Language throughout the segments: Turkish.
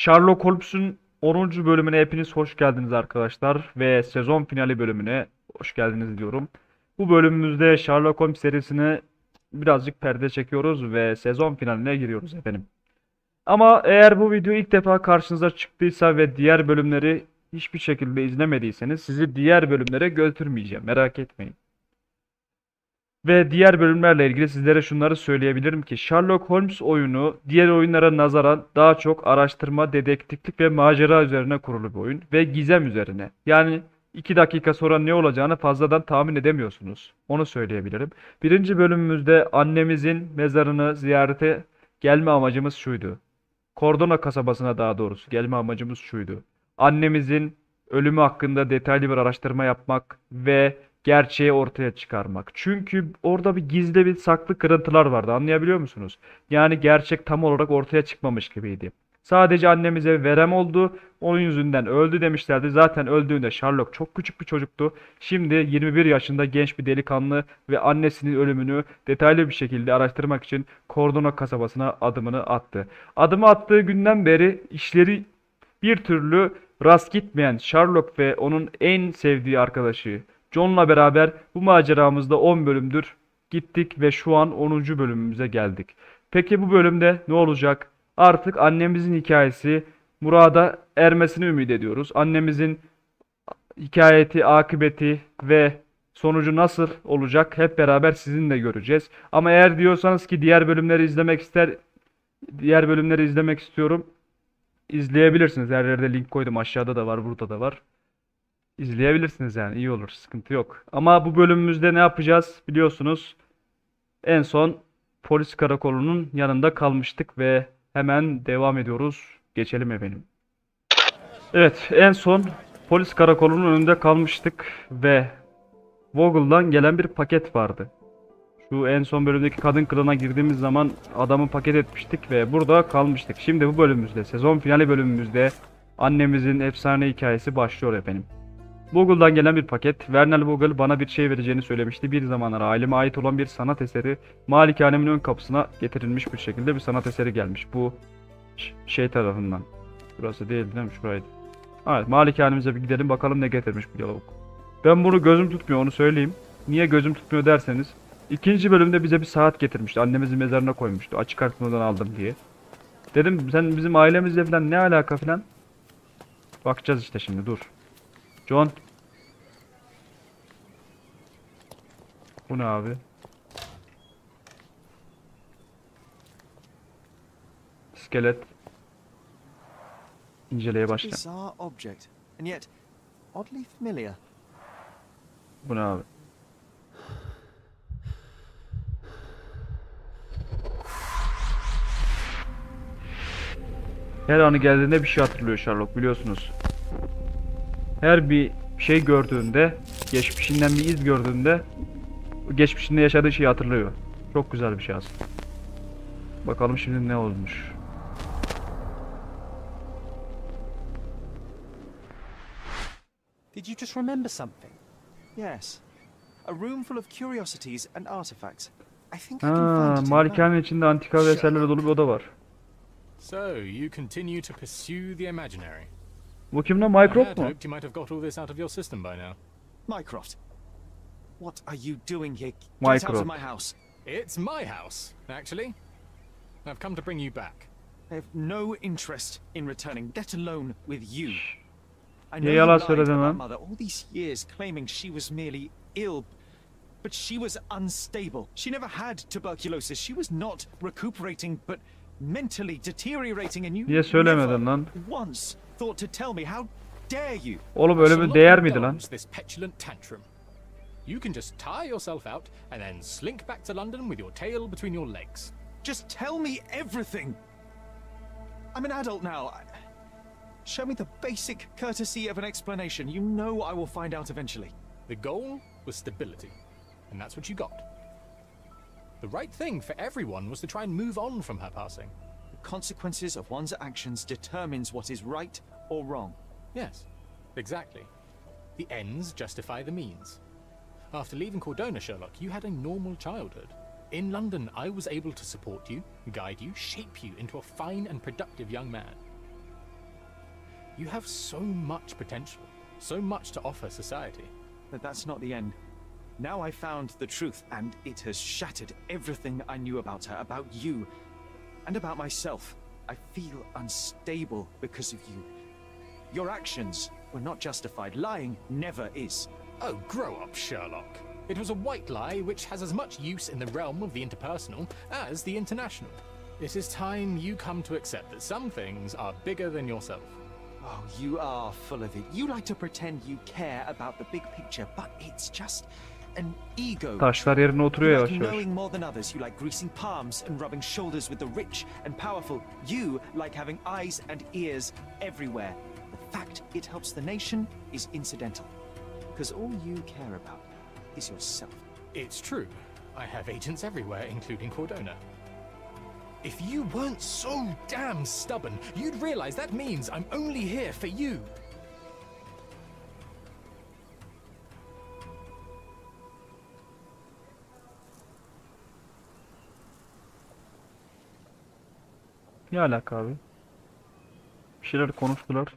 Sherlock Holmes'un 10. bölümüne hepiniz hoş geldiniz arkadaşlar ve sezon finali bölümüne hoş geldiniz diyorum. Bu bölümümüzde Sherlock Holmes serisine birazcık perde çekiyoruz ve sezon finaline giriyoruz efendim. Ama eğer bu video ilk defa karşınıza çıktıysa ve diğer bölümleri hiçbir şekilde izlemediyseniz sizi diğer bölümlere götürmeyeceğim, merak etmeyin. Ve diğer bölümlerle ilgili sizlere şunları söyleyebilirim ki Sherlock Holmes oyunu diğer oyunlara nazaran daha çok araştırma, dedektiflik ve macera üzerine kurulu bir oyun ve gizem üzerine. Yani 2 dakika sonra ne olacağını fazladan tahmin edemiyorsunuz. Onu söyleyebilirim. Birinci bölümümüzde annemizin mezarını ziyarete gelme amacımız şuydu. Cordona kasabasına daha doğrusu gelme amacımız şuydu. Annemizin ölümü hakkında detaylı bir araştırma yapmak ve gerçeği ortaya çıkarmak. Çünkü orada bir gizli bir saklı kırıntılar vardı. Anlayabiliyor musunuz? Yani gerçek tam olarak ortaya çıkmamış gibiydi. Sadece annemize verem oldu. Onun yüzünden öldü demişlerdi. Zaten öldüğünde Sherlock çok küçük bir çocuktu. Şimdi 21 yaşında genç bir delikanlı ve annesinin ölümünü detaylı bir şekilde araştırmak için Cordona kasabasına adımını attı. Adımı attığı günden beri işleri bir türlü rast gitmeyen Sherlock ve onun en sevdiği arkadaşı John'la beraber bu maceramızda 10 bölümdür gittik ve şu an 10. bölümümüze geldik. Peki bu bölümde ne olacak? Artık annemizin hikayesi murada ermesini ümit ediyoruz. Annemizin hikayeti, akıbeti ve sonucu nasıl olacak hep beraber sizinle göreceğiz. Ama eğer diyorsanız ki diğer bölümleri izlemek istiyorum. İzleyebilirsiniz. Her yerde link koydum. Aşağıda da var, burada da var. İzleyebilirsiniz yani iyi olur, sıkıntı yok. Ama bu bölümümüzde ne yapacağız biliyorsunuz. En son polis karakolunun yanında kalmıştık ve hemen devam ediyoruz. Geçelim efendim. Evet, en son polis karakolunun önünde kalmıştık ve Vogel'dan gelen bir paket vardı. Şu en son bölümdeki kadın kılığına girdiğimiz zaman adamı paket etmiştik ve burada kalmıştık. Şimdi bu bölümümüzde, sezon finali bölümümüzde annemizin efsane hikayesi başlıyor efendim. Google'dan gelen bir paket. Vernal Vogel bana bir şey vereceğini söylemişti. Bir zamanlar aileme ait olan bir sanat eseri malikanemin ön kapısına getirilmiş bir şekilde bir sanat eseri gelmiş. Bu şey tarafından. Burası değil değil mi? Şuraydı. Evet, malikanemize bir gidelim bakalım ne getirmiş bu lavuk. Ben bunu gözüm tutmuyor onu söyleyeyim. Niye gözüm tutmuyor derseniz. İkinci bölümde bize bir saat getirmişti. Annemizin mezarına koymuştu. Açık arttırmadan aldım diye. Dedim sen bizim ailemizle falan ne alaka falan. Bakacağız işte şimdi dur. John. Bu ne abi? İskelet. İnceleye başla. Bu ne abi? Her anı geldiğinde bir şey hatırlıyor Sherlock biliyorsunuz. Her bir şey gördüğünde, geçmişinden bir iz gördüğünde geçmişinde yaşadığı şeyi hatırlıyor. Çok güzel bir şey aslında. Bakalım şimdi ne olmuş. Did you just remember something? Yes. A room full of curiosities and artifacts. I think I can find it. Malikanenin içinde antika ve eserlerle dolu bir oda var. So, you continue to pursue the imaginary. Bu kim lan? Mycroft mu? I hoped you might have got all this out of your system by now. Mycroft, what are you doing here? Get Mycroft. out of my house. It's my house, actually. I've come to bring you back. I have no interest in returning, let alone with you. I know Ne you yalan lied söyledin about lan? mother all these years, claiming she was merely ill, but she was unstable. She never had tuberculosis. She was not recuperating, but mentally deteriorating, and you Niye söylemedin never lan? once thought to tell me. How dare you? Oğlum I shall ölümü not değer miydi lan? indulge this petulant tantrum. You can just tie yourself out and then slink back to London with your tail between your legs. Just tell me everything. I'm an adult now. Show me the basic courtesy of an explanation. You know I will find out eventually. The goal was stability, and that's what you got. The right thing for everyone was to try and move on from her passing. The consequences of one's actions determines what is right or wrong. Yes, exactly. The ends justify the means. After leaving Cordona, Sherlock, you had a normal childhood. In London, I was able to support you, guide you, shape you into a fine and productive young man. You have so much potential, so much to offer society. But that's not the end. Now I found the truth, and it has shattered everything I knew about her, about you, and about myself. I feel unstable because of you. Your actions were not justified. Lying never is. Oh, grow up, Sherlock. It was a white lie which has as much use in the realm of the interpersonal as the international. It is time you come to accept that some things are bigger than yourself. Oh, you are full of it. You like to pretend you care about the big picture, but it's just an ego. Taşlar yerine oturuyor You yavaş like yavaş. knowing more than others. You like greasing palms and rubbing shoulders with the rich and powerful. You like having eyes and ears everywhere. The fact it helps the nation is incidental. Because all you care about is yourself. It's true. I have agents everywhere, including Cordona. If you weren't so damn stubborn, you'd realize that means I'm only here for you. Ne alaka abi? Bir şeyler konuştular.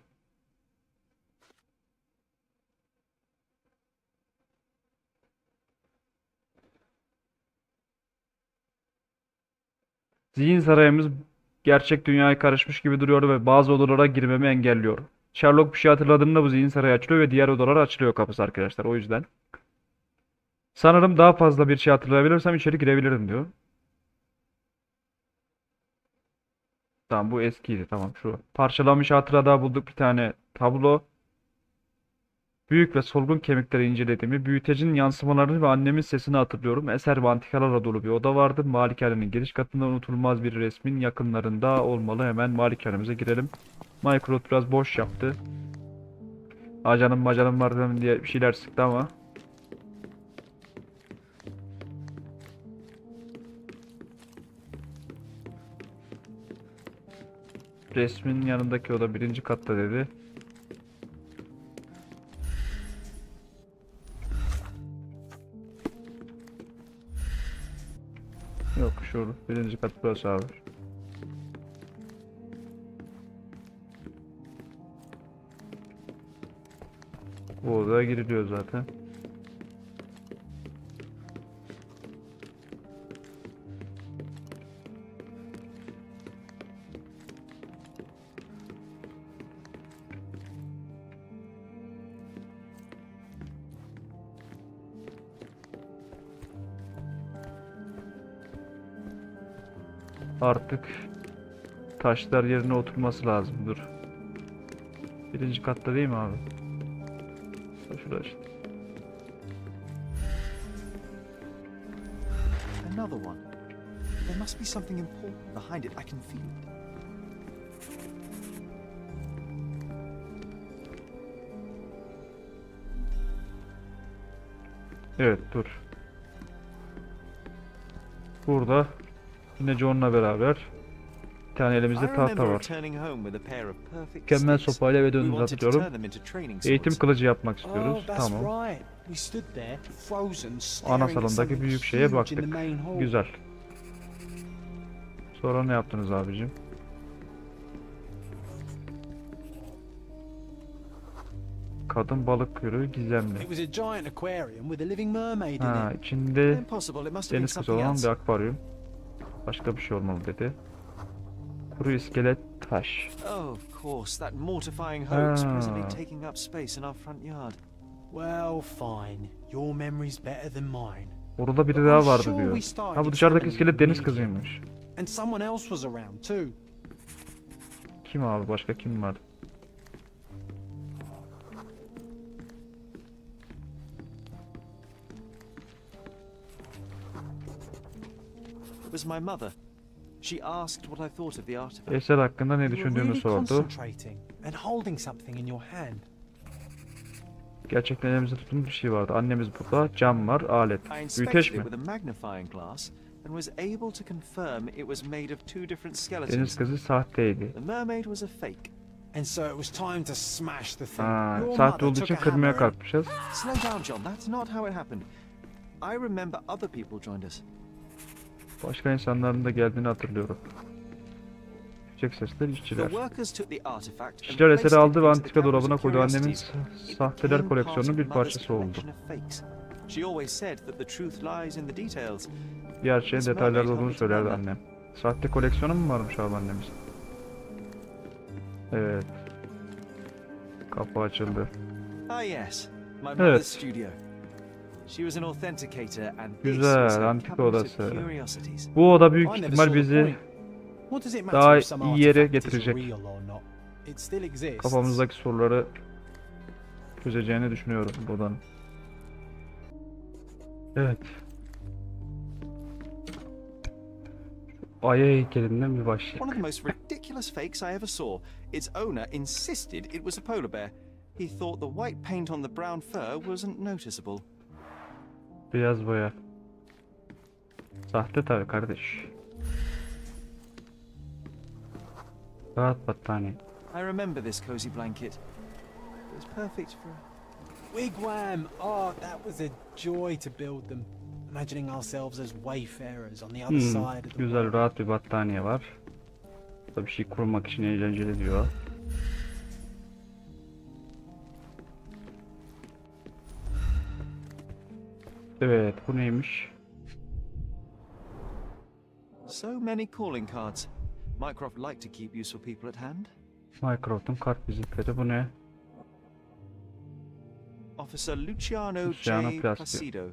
Zihin sarayımız gerçek dünyaya karışmış gibi duruyor ve bazı odalara girmemi engelliyor. Sherlock bir şey hatırladığında bu zihin sarayı açılıyor ve diğer odalar açılıyor kapısı arkadaşlar. O yüzden. Sanırım daha fazla bir şey hatırlayabilirsem içeri girebilirim diyor. Tamam bu eskiydi. Tamam şu. Parçalanmış hatırada bulduk bir tane tablo. Büyük ve solgun kemikleri incelediğimi, büyütecinin yansımalarını ve annemin sesini hatırlıyorum. Eser ve antikalarla dolu bir oda vardı. Malikanenin giriş katında unutulmaz bir resmin yakınlarında olmalı. Hemen malikanemize girelim. Minecraft biraz boş yaptı. Acanım macanım var diye bir şeyler sıktı ama. Resmin yanındaki oda 1. katta dedi. Yok şu 1. kat burası abi. Bu odaya giriliyor zaten. Artık taşlar yerine oturması lazım. Dur. 1. katta değil mi abi? Şurada işte. Another one. There must be something important behind it. I can feel it. Evet dur. Burada yine John'la beraber bir tane elimizde tahta var. Mükemmel sopayla eve döndüğünüzü hatırlıyorum. Eğitim kılıcı yapmak istiyoruz. Tamam. Ana salondaki büyük şeye baktık. Güzel. Sonra ne yaptınız abicim? Kadın balık kürü gizemli. Ha, içinde deniz kızı olan bir akvaryum. Başka bir şey olmalı dedi. Kuru iskelet taş. Oh, of course, that mortifying hoax presently taking up space in our front yard. Well, fine. Your memory's better than mine. Orada biri daha vardı diyor. Ha bu dışarıdaki iskelet deniz kızıymış. And someone else was around too. Kim abi? Başka kim var? It was my mother. She asked what I thought of the artifact. Eser hakkında ne You were düşündüğünü really sordu. concentrating and holding something in your hand. Gerçekten elimizde tuttuğumuz bir şey vardı. Annemiz burada. Cam var. Alet. I Büyüteç inspected mi? it with a magnifying glass and was able to confirm it was made of two different Deniz skeletons. kızı sahteydi. The mermaid was a fake. And so it was time to smash the thing. Ha, Your sahte mother olduğu took için a kırmaya hammer and- kalkmışız. Slow down, John. That's not how it happened. I remember other people joined us. Başka insanların da geldiğini hatırlıyorum. Yüksek sesler The işçiler. workers took the artifact and İşçiler placed eseri it aldı ve into the antika cabinet dolabına of koydu. Annemin curiosities. It sahteler became koleksiyonunun bir part of Mother's parçası oldu. collection of fakes. She always said that the truth lies in the details. Gerçeğin This detaylarda mermaid olduğunu helped me to söylerdi remember. annem. Sahte koleksiyonu mu varmış abi annemiz? Evet. Kapı açıldı. Ah yes, my Evet. mother's studio. She was an authenticator and this Güzel, was her antika cabinet of odası. curiosities. Bu oda büyük I never ihtimal saw the bizi point. What does it matter daha if some iyi yere artifact is getirecek. real or not? It still exists. Kafamızdaki soruları çözeceğini düşünüyorum bu odanın. Evet. Aya heykelinden bir One of the başlayalım. most ridiculous fakes I ever saw. Its owner insisted it was a polar bear. He thought the white paint on the brown fur wasn't noticeable. Beyaz boya. Sahte tabii kardeş. Rahat battaniye. I remember this cozy blanket. It was perfect for... Wigwam! Oh, that was a joy to build them. Imagining ourselves as wayfarers on the other side of the Güzel world. rahat bir battaniye var. Burada bir şey kurmak için eğlenceli diyor. Evet, bu neymiş? So many calling cards. Mycroft liked to keep useful people at hand. Minecraft'ın kart vizitleri, bu ne? Officer Luciano Luciano J. Placido. Placido.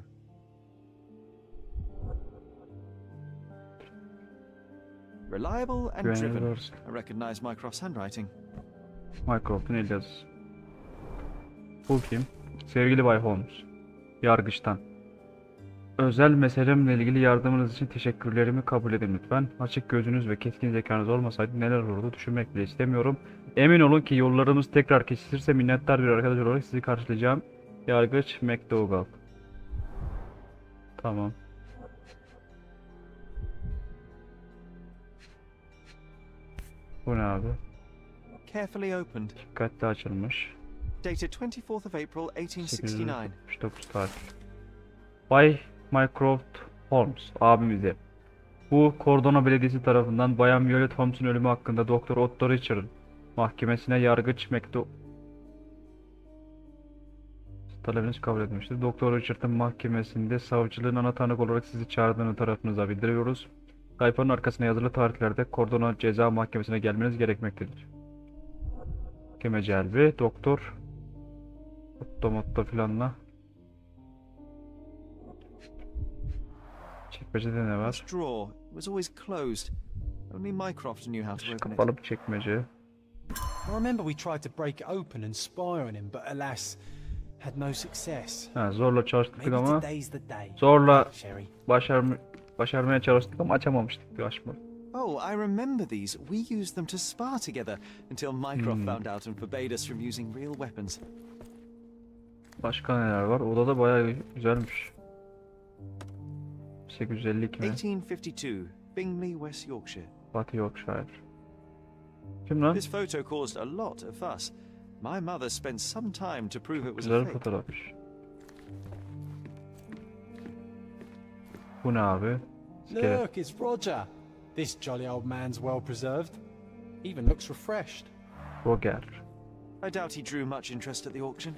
Reliable and Güvenilir driven. olsun. I recognize Mycroft's handwriting. Minecraft'ın el yazısı. Bu kim? Sevgili Bay Holmes. Yargıçtan. Özel meselemle ilgili yardımınız için teşekkürlerimi kabul edin lütfen. Açık gözünüz ve keskin zekanız olmasaydı neler olurdu düşünmek bile istemiyorum. Emin olun ki yollarımız tekrar kesişirse minnettar bir arkadaş olarak sizi karşılayacağım. Yargıç McDougall. Tamam. Bu ne abi? Carefully opened. Dikkatli açılmış. Dated 24th of April 1869. 879 tarih. Bay Mycroft Holmes abimize. Bu Cordona Belediyesi tarafından Bayan Violet Holmes'un ölümü hakkında Doktor Otto Richard'ın mahkemesine yargıç mektup talebiniz kabul edilmiştir. Doktor Richard'ın mahkemesinde savcılığın ana tanık olarak sizi çağırdığını tarafınıza bildiriyoruz. Sayfanın arkasına yazılı tarihlerde Cordona Ceza Mahkemesi'ne gelmeniz gerekmektedir. Mahkeme celbi Doktor Otto filanla. Çekmecede ne var? This drawer was always closed. Only Mycroft knew how to open it. Kapalı bir çekmece. I remember we tried to break it open and spy on him, but alas, had no success. Ha, zorla çalıştık Maybe ama today's the day. zorla Sherry. başarmaya çalıştık ama açamamıştık bir açma. Oh, I remember these. We used them to spar together until Mycroft found out and forbade us from using real weapons. Başka neler var? Odada bayağı güzelmiş. 852 mi? 1852, Bingley, West Yorkshire. Batı Yorkshire. Kim lan? This photo caused a lot of fuss. My mother spent some time to prove it was a Güzel fake. fotoğrafmış. Bu ne abi? İskelet. Look, it's Roger. This jolly old man's well preserved. Even looks refreshed. Roger. I doubt he drew much interest at the auction.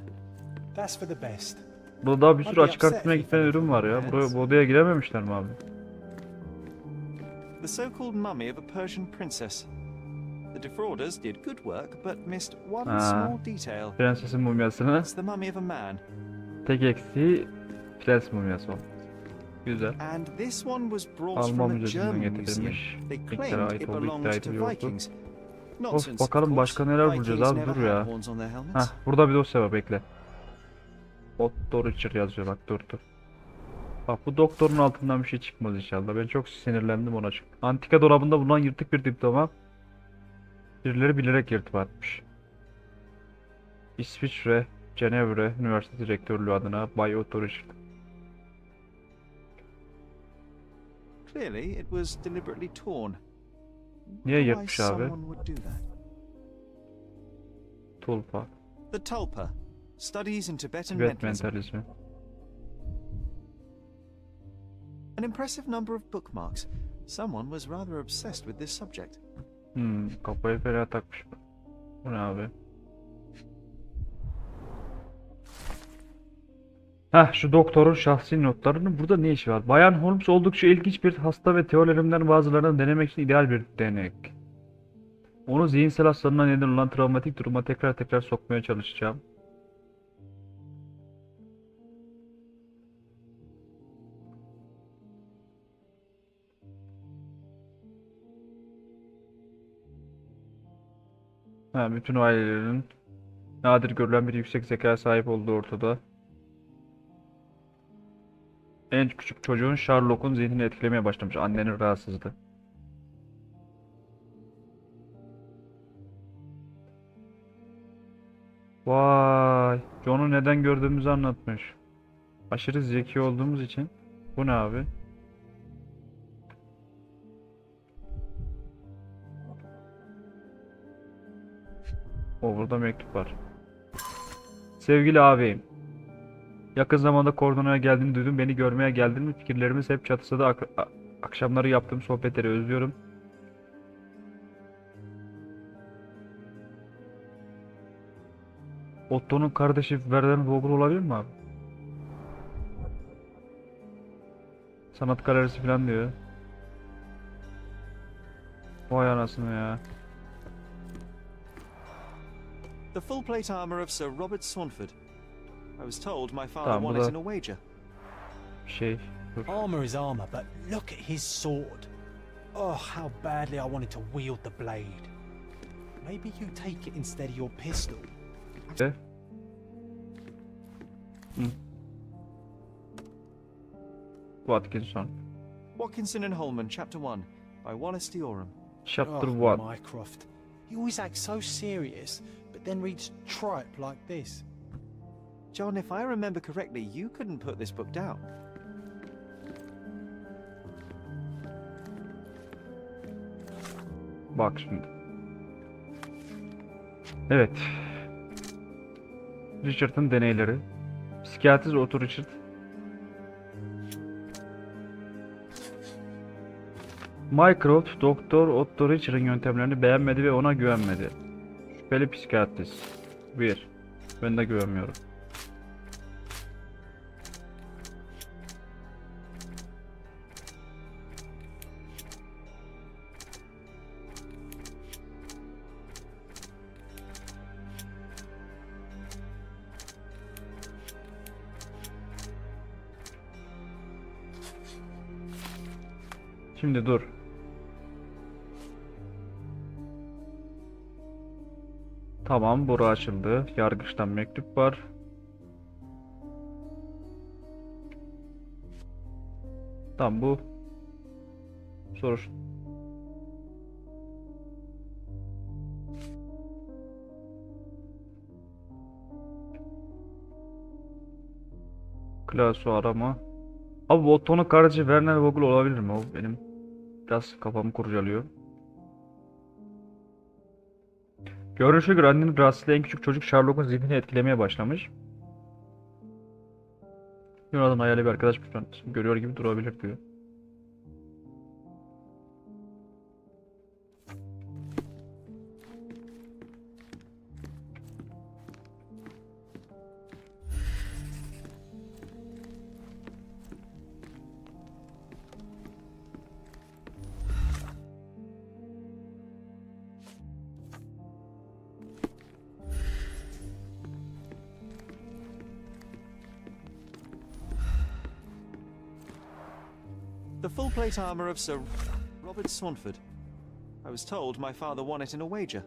That's for the best. Burada daha bir sürü açık arttırmaya giden ürün var ya. Buraya, bu odaya girememişler mi abi? The so-called mummy of a Persian princess. The defrauders did good work, but missed one small detail. Prensesin mumyasını It's the mummy of a man. tek eksiği prens mumyası oldu. Güzel. And this one was brought Alman from a müzesinden German museum. getirilmiş. They İlklere claimed ait it olduğu iddia belonged to ediliyordu. Vikings. Of, Nonsense, bakalım of başka course. neler bulacağız Vikings abi, never dur had ya. horns on their helmets. Hah, burada bir dosya var, bekle. Otto Richard yazıyor, bak dur. Bak bu doktorun altından bir şey çıkmaz inşallah. Ben çok sinirlendim ona çünkü. Antika dolabında bulunan yırtık bir diploma. Birileri bilerek yırtıp atmış. İsviçre, Cenevre Üniversitesi Rektörlüğü adına Bay Otto Richard. Clearly, it was deliberately torn. Niye Why yırtmış abi? someone would do that? Tulpa, The Tulpa. Studies in Tibetan Tibet mentalism. mentalizmi. An impressive number of bookmarks. Someone was rather obsessed with this subject. Kafayı fena takmış. Bu ne abi? Heh, şu doktorun şahsi notlarının burada ne işi var? Bayan Holmes oldukça ilginç bir hasta ve teorilerimden bazılarını denemek için ideal bir denek. Onu zihinsel hastalığına neden olan travmatik duruma tekrar sokmaya çalışacağım. Ha, bütün ailelerin nadir görülen bir yüksek zekaya sahip olduğu ortada. En küçük çocuğun Sherlock'un zihnini etkilemeye başlamış. Annenin rahatsızlığı. Vay, John'u neden gördüğümüzü anlatmış. Aşırı zeki olduğumuz için. Bu ne abi? O burada mektup var. Sevgili ağabeyim. Yakın zamanda Kordona'ya geldiğini duydum. Beni görmeye geldin mi? Fikirlerimiz hep çatışsa akşamları yaptığım sohbetleri özlüyorum. Otto'nun kardeşi Verden Vogel olabilir mi abi? Sanat galerisi falan diyor. Vay anasını ya. The full plate armor of Sir Robert Swanford. I was told my father Tamam, won bu it da in a wager. Dur. Armor is armor, but look at his sword. Oh, how badly I wanted to wield the blade. Maybe you take it instead of your pistol. De. Watkinson. Watkinson and Holman, Chapter 1, by Wallace Dioram. Chapter Oh, 1. Mycroft. You always act so serious, but then reads tripe like this. John, if I remember correctly, you couldn't put this book down. Bak şimdi. Evet. Richard'ın deneyleri. Psikiyatrist Otto Richard. Mycroft, Doktor Otto Richard'ın yöntemlerini beğenmedi ve ona güvenmedi. Şüpheli psikiyatrist. 1. Ben de güvenmiyorum. Şimdi dur. Tamam, bura açıldı. Yargıçtan mektup var. Tamam, bu soruş. Klasu arama. Abi bu Otto'nun karıcı Werner Vogel olabilir mi? O benim biraz kafamı kurcalıyor. Görünüşe göre annenin rahatsızlığı en küçük çocuk Sherlock'un zihnini etkilemeye başlamış. Yunan'ın hayali bir arkadaş görüyor gibi durabilir diyor. The full plate armor of Sir Robert Swanford. I was told my father won it in a wager.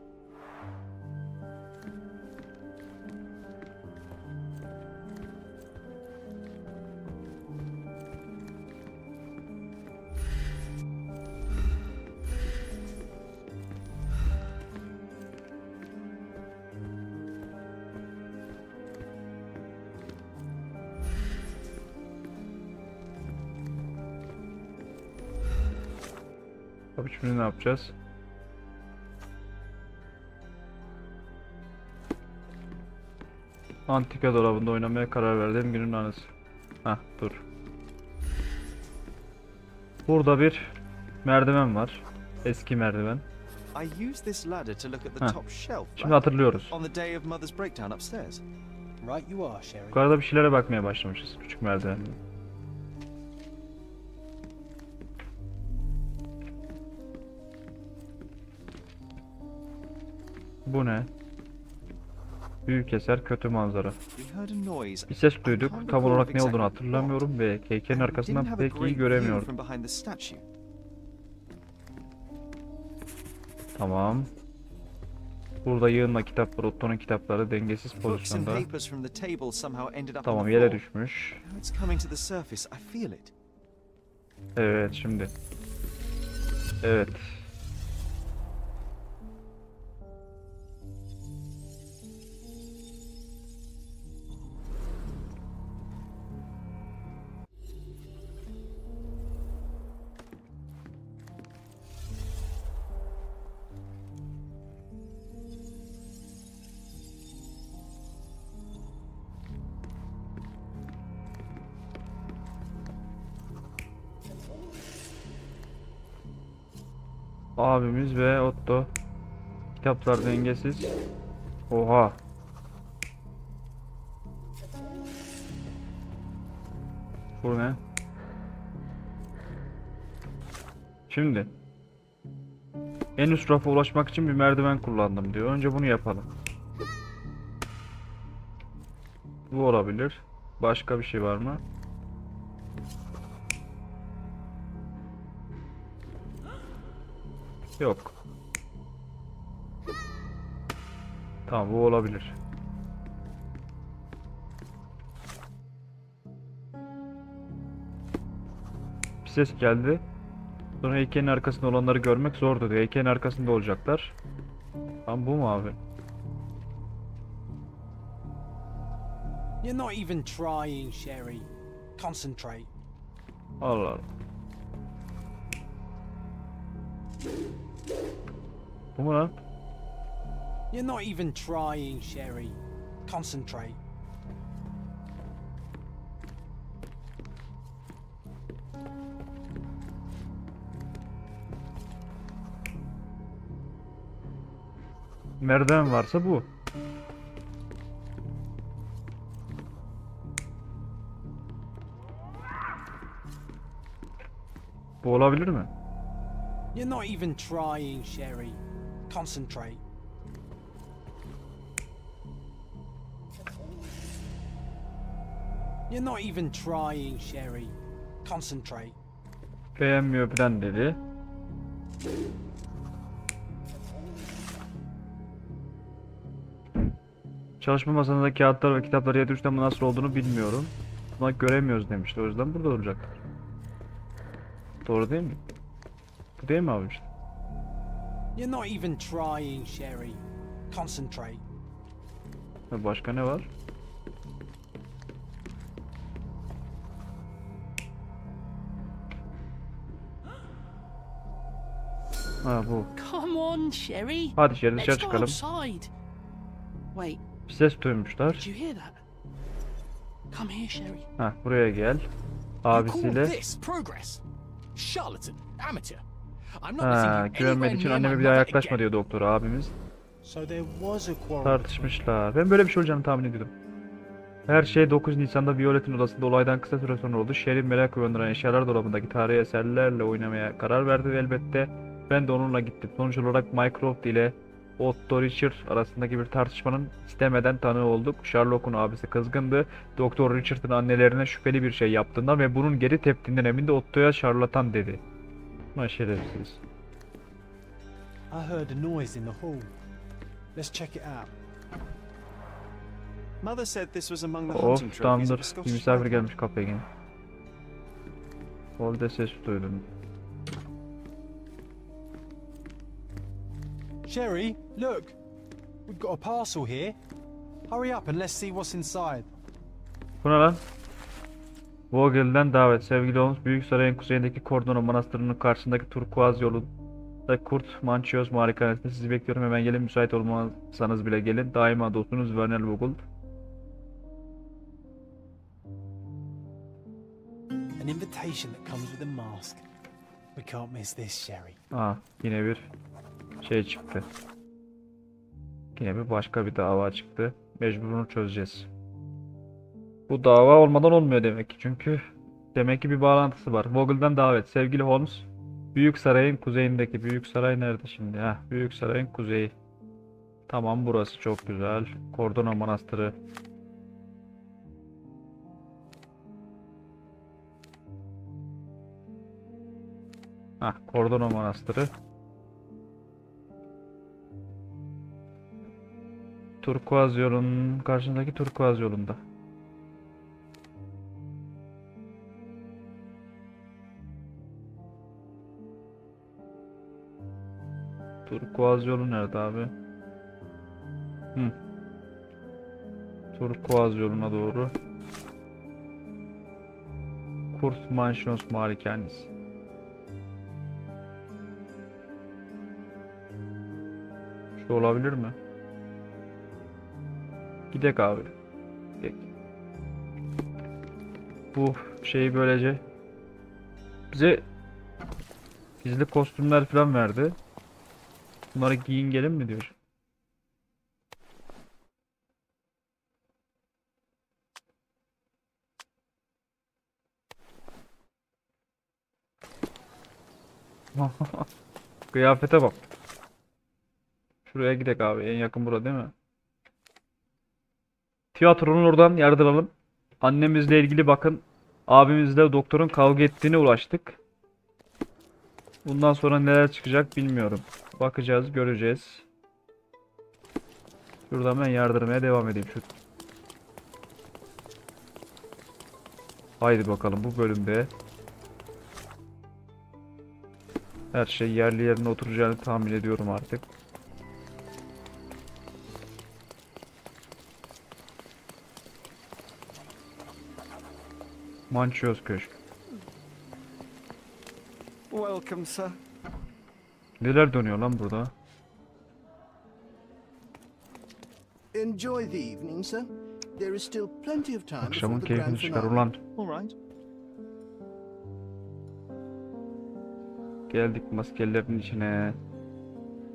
Tabii şimdi ne yapacağız? Antika dolabında oynamaya karar verdiğim günün anısı. Hah, dur. Burada bir merdiven var. Eski merdiven. I used this ladder to look at the Heh. top shelf. Şimdi hatırlıyoruz. On the day of Mother's breakdown upstairs. Right you are, Sherry. Yukarıda bir şeylere bakmaya başlamışız. Küçük merdiven. Bu ne? Büyük eser, kötü manzara. We heard a noise. Bir ses I duyduk. can't Tam recall olarak ne olduğunu exactly hatırlamıyorum ve heykelin what, and we arkasından didn't have a pek iyi great view göremiyorum. from behind the statue. Tamam. Burada yığınla kitap var. Otto'nun kitapları dengesiz Books and pozisyonda. papers from the table somehow ended up on Tamam, the yere floor. düşmüş. Now it's coming to the surface. I feel it. Evet, şimdi. Evet. Abimiz ve Otto. Kitaplar dengesiz. Oha. Bu ne? Şimdi. En üst rafa ulaşmak için bir merdiven kullandım diyor. Önce bunu yapalım. Bu olabilir. Başka bir şey var mı? Yok. Tamam, bu olabilir. Bir ses geldi. Sonra heykelin arkasında olanları görmek zordu diyor. Heykelin arkasında olacaklar. Tamam, bu mu abi? You're not even trying, Sherry. Concentrate. Allah Allah. Bu mu lan? You're not even trying, Sherry. Concentrate. Merdiven varsa bu. Bu olabilir mi? You're not even trying, Sherry. Concentrate. You're not even trying, Sherry. Concentrate. Beğenmiyor falan dedi. Çalışma masasındaki kağıtlar ve kitapları yere düştü ama nasıl olduğunu bilmiyorum. Ama göremiyoruz demişti. O yüzden burada olacaklar. Doğru değil mi? Bu değil mi abi işte? You're not even trying, Sherry. Concentrate. Başka ne var? Ha, bu. Come on, Sherry. Hadi dışarı Let's go çıkalım. outside. Wait, Bir ses duymuşlar. did you hear that? Come here, Sherry. Ha, buraya gel. You call Abisiyle. this progress? Charlatan, amateur. I'm not Ha, letting you güvenmediği anywhere için near my anneme bir daha mother yaklaşma again. diyor doktor abimiz. So there was a quarrel. Tartışmışlar. Ben böyle bir şey olacağını tahmin ediyordum. Her şey 9 Nisan'da Violet'in odasında olaydan kısa süre sonra oldu. Sherry merak uyandıran eşyalar dolabındaki tarihi eserlerle oynamaya karar verdi ve elbette ben de onunla gittim. Sonuç olarak Mycroft ile Otto Richard arasındaki bir tartışmanın istemeden tanığı olduk. Sherlock'un abisi kızgındı. Doktor Richard'ın annelerine şüpheli bir şey yaptığından ve bunun geri teptiğinden emindi. Otto'ya şarlatan dedi. Ama şerefsiz. I heard a noise in the hall. Let's check it out. Mother said this was among the hunting Of, trophies of tamamdır. a Bir Scottish misafir rifle. gelmiş kapıya yine. Orada ses duydum. Sherry, look. We've got a parcel here. Hurry up and let's see what's inside. Bu ne lan? Vogel'den davet. Sevgili Holmes, Büyük Sarayın kuzeyindeki Cordona Manastırı'nın karşısındaki turkuaz yolunda Kurt Mançioz malikanesinde sizi bekliyorum. Hemen gelin, müsait olmasanız bile gelin. Daima dostunuz Vernel Vogel. An invitation that comes with a mask. We can't miss this, Sherry. Aa, yine bir şey çıktı. Yine bir başka bir dava çıktı. Mecbur bunu çözeceğiz. Bu dava olmadan olmuyor demek ki. Çünkü demek ki bir bağlantısı var. Vogel'dan davet. Sevgili Holmes, Büyük Saray'ın kuzeyindeki. Büyük Saray nerede şimdi? Heh, Büyük Saray'ın kuzeyi. Tamam, burası çok güzel. Kordona Manastırı. Heh, Kordona Manastırı. Turkuaz yolunun karşısındaki Turkuaz yolunda. Turkuaz yolu nerede abi? Hı. Turkuaz yoluna doğru. Kurt Manşinos Malikanesi. Şu olabilir mi? Gidek abi. Gidek. Bu şeyi böylece bize gizli kostümler falan verdi. Bunları giyin gelin mi diyor. Kıyafete bak. Şuraya gidek abi. En yakın burada değil mi? Tiyatronun oradan yardıralım. Annemizle ilgili bakın. Abimizle doktorun kavga ettiğine ulaştık. Bundan sonra neler çıkacak bilmiyorum. Bakacağız, göreceğiz. Şuradan ben yardırmaya devam edeyim. Haydi bakalım, bu bölümde her şey yerli yerine oturacağını tahmin ediyorum artık. Mançoz Köşk. Welcome, sir. Neler dönüyor lan burada? Enjoy the evening, sir. There is still plenty of time Akşamın before the grand keyfini çıkar finale. ulan. All right. Geldik maskelerin içine.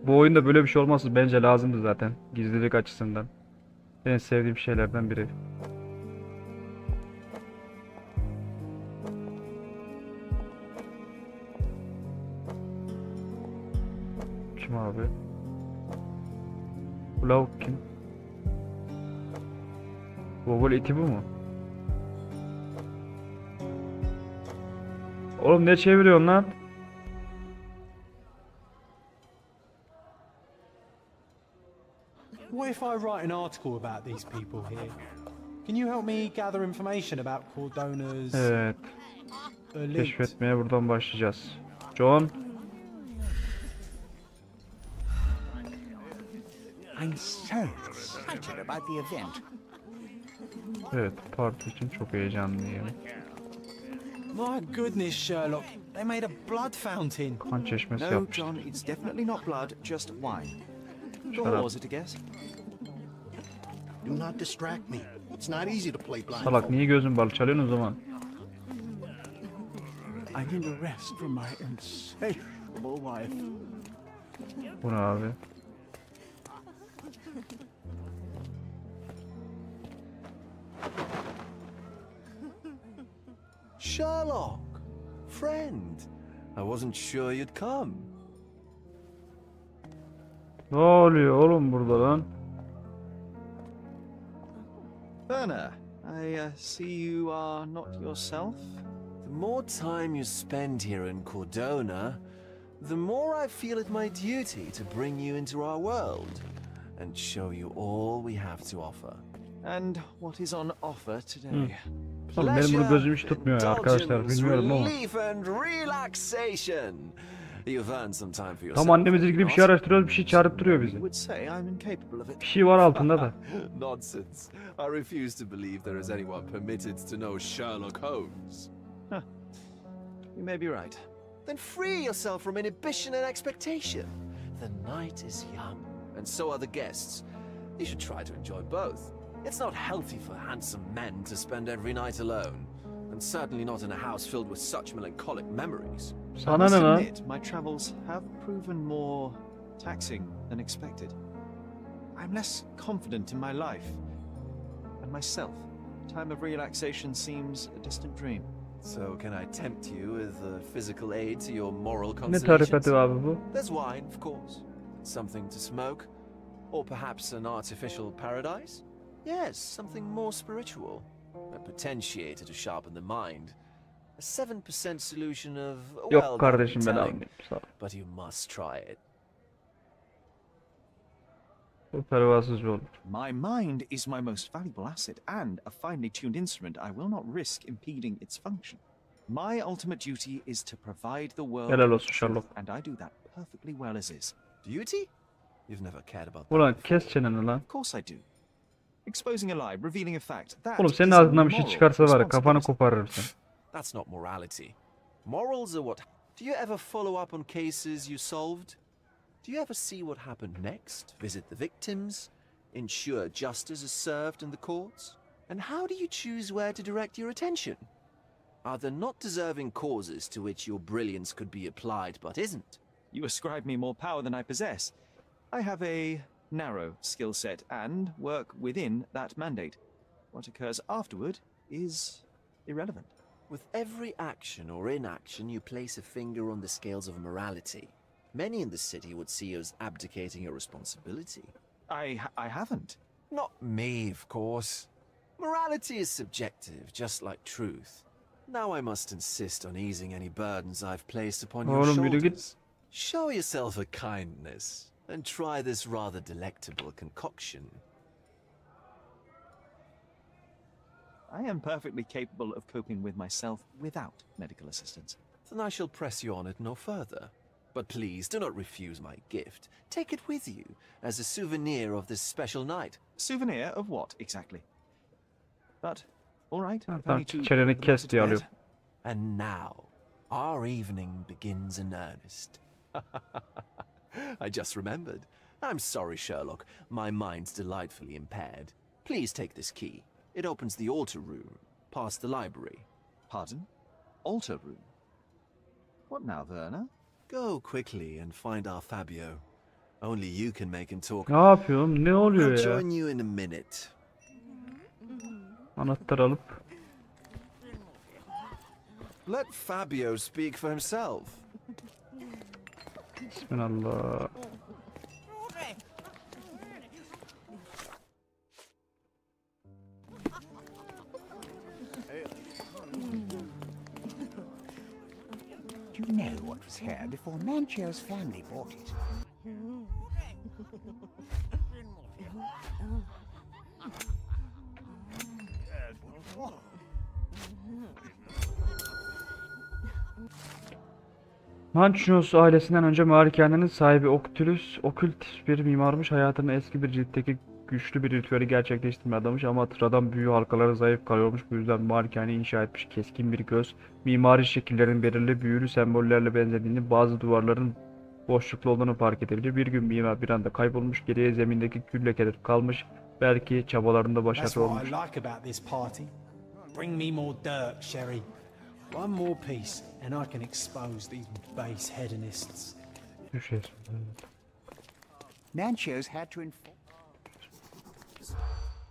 Bu oyunda böyle bir şey olması bence lazımdı zaten. Gizlilik açısından. En sevdiğim şeylerden biri. Kim abi? Bu lavuk kim? Google iti bu mu? Oğlum ne çeviriyorsun lan? What if I write an article about these people here? Can you help me gather information about Cordona's Evet. elite? Keşfetmeye buradan başlayacağız. John. I'm so excited about the event. Evet, parti için çok heyecanlıyım. My goodness, Sherlock. They made a blood fountain. Kan çeşmesi No, yapmışlar. John, it's definitely not blood, just wine. Shut Or up. was it a guess? Do not distract me. It's not easy to play Salak, blindfold. niye gözün balı çalıyorsun o zaman? I need a rest from my insatiable wife. Bu ne abi? Sherlock, friend. I wasn't sure you'd come. Ne oluyor oğlum burada lan? Werner, I see you are not yourself. The more time you spend here in Cordona, the more I feel it my duty to bring you into our world and show you all we have to offer. And what is on offer today? Oğlum benim bunu gözüm hiç tutmuyor ya arkadaşlar. indulgence, Bilmiyorum ama. relief and relaxation. You've earned some time for yourself. Tam annemizle ilgili bir şey araştırıyoruz, bir şey çağırıp duruyor You bizi. would say I'm incapable of Bir it. şey var altında da. Nonsense. I refuse to believe there is anyone permitted to know Sherlock Holmes. You may be right. Then free yourself from inhibition and expectation. The night is young, and so are the guests. You should try to enjoy both. It's not healthy for handsome men to spend every night alone, and certainly not in a house filled with such melancholic memories. Sana I must ne lan? admit, my travels have proven more taxing than expected. I'm less confident in my life and myself. Time of relaxation seems a distant dream. So can I tempt you with a physical aid to your moral Ne tarif consolations? ediyor abi bu? There's wine, of course. Something to smoke. Or perhaps an artificial paradise? Yes, something more spiritual. A potentiator to sharpen the mind. A 7% solution of, well, Yok kardeşim ben telling, almayayım. Sağ ol. but you must try it. Bu pervasızca olur. My mind is my most valuable asset and a finely tuned instrument I will not risk impeding its function. My ultimate duty is to provide the world Helal with olsun truth, Sherlock. and I do that perfectly well as is. Duty? You've never cared about Ulan that kes before. çeneni lan. Of course I do. Exposing a lie, revealing a fact, that Oğlum senin is a ağzından bir şey moral çıkarsa var ya kafanı responsibility. koparırsın. That's not morality. Morals are what... Do you ever follow up on cases you solved? Do you ever see what happened next? Visit the victims? Ensure justice is served in the courts? And how do you choose where to direct your attention? Are there not deserving causes to which your brilliance could be applied but isn't? You ascribe me more power than I possess. I have a narrow skill set and work within that mandate. What occurs afterward is irrelevant. With every action or inaction, you place a finger on the scales of morality. Many in the city would see you as abdicating your responsibility. I haven't. Not me, of course. Morality is subjective, just like truth. Now I must insist on easing any burdens I've placed upon your Oğlum yürü git. shoulders. Show yourself a kindness and try this rather delectable concoction. I am perfectly capable of coping with myself without medical assistance. Then I shall press you on it no further. But please do not refuse my gift. Take it with you as a souvenir of this special night. Souvenir of what exactly? But all right. if Tamam only to çeneni put the kes matter diye to bed. alıyorum. And now, our evening begins in earnest. I just remembered. I'm sorry, Sherlock. My mind's delightfully impaired. Please take this key. It opens the altar room, past the library. Pardon? Altar room. What now, Werner? Go quickly and find our Fabio. Only you can make him talk. Ne yapıyorum? Ne I'll oluyor ya? join you in a minute. Anahtar alıp. Let Fabio speak for himself. Bismillah. Do you know what was here before Mancho's family bought it? Manços ailesinden önce malikanenin sahibi okült bir mimarmış. Hayatının eski bir ciltteki güçlü bir ritüeli gerçekleştirmeye adamış ama sıradan büyü halkaları zayıf kalıyormuş. Bu yüzden malikaneyi inşa etmiş. Keskin bir göz, mimari şekillerin belirli büyülü sembollerle benzediğini, bazı duvarların boşluklu olduğunu fark edebilir. Bir gün mimar bir anda kaybolmuş, geriye zemindeki kül lekeleri kalmış. Belki çabalarında That's başarılı what I olmuş. like about this party. Bring me more dirt, Sherry. One more piece, and I can expose these base hedonists. Düşer. Mancho's had to inform.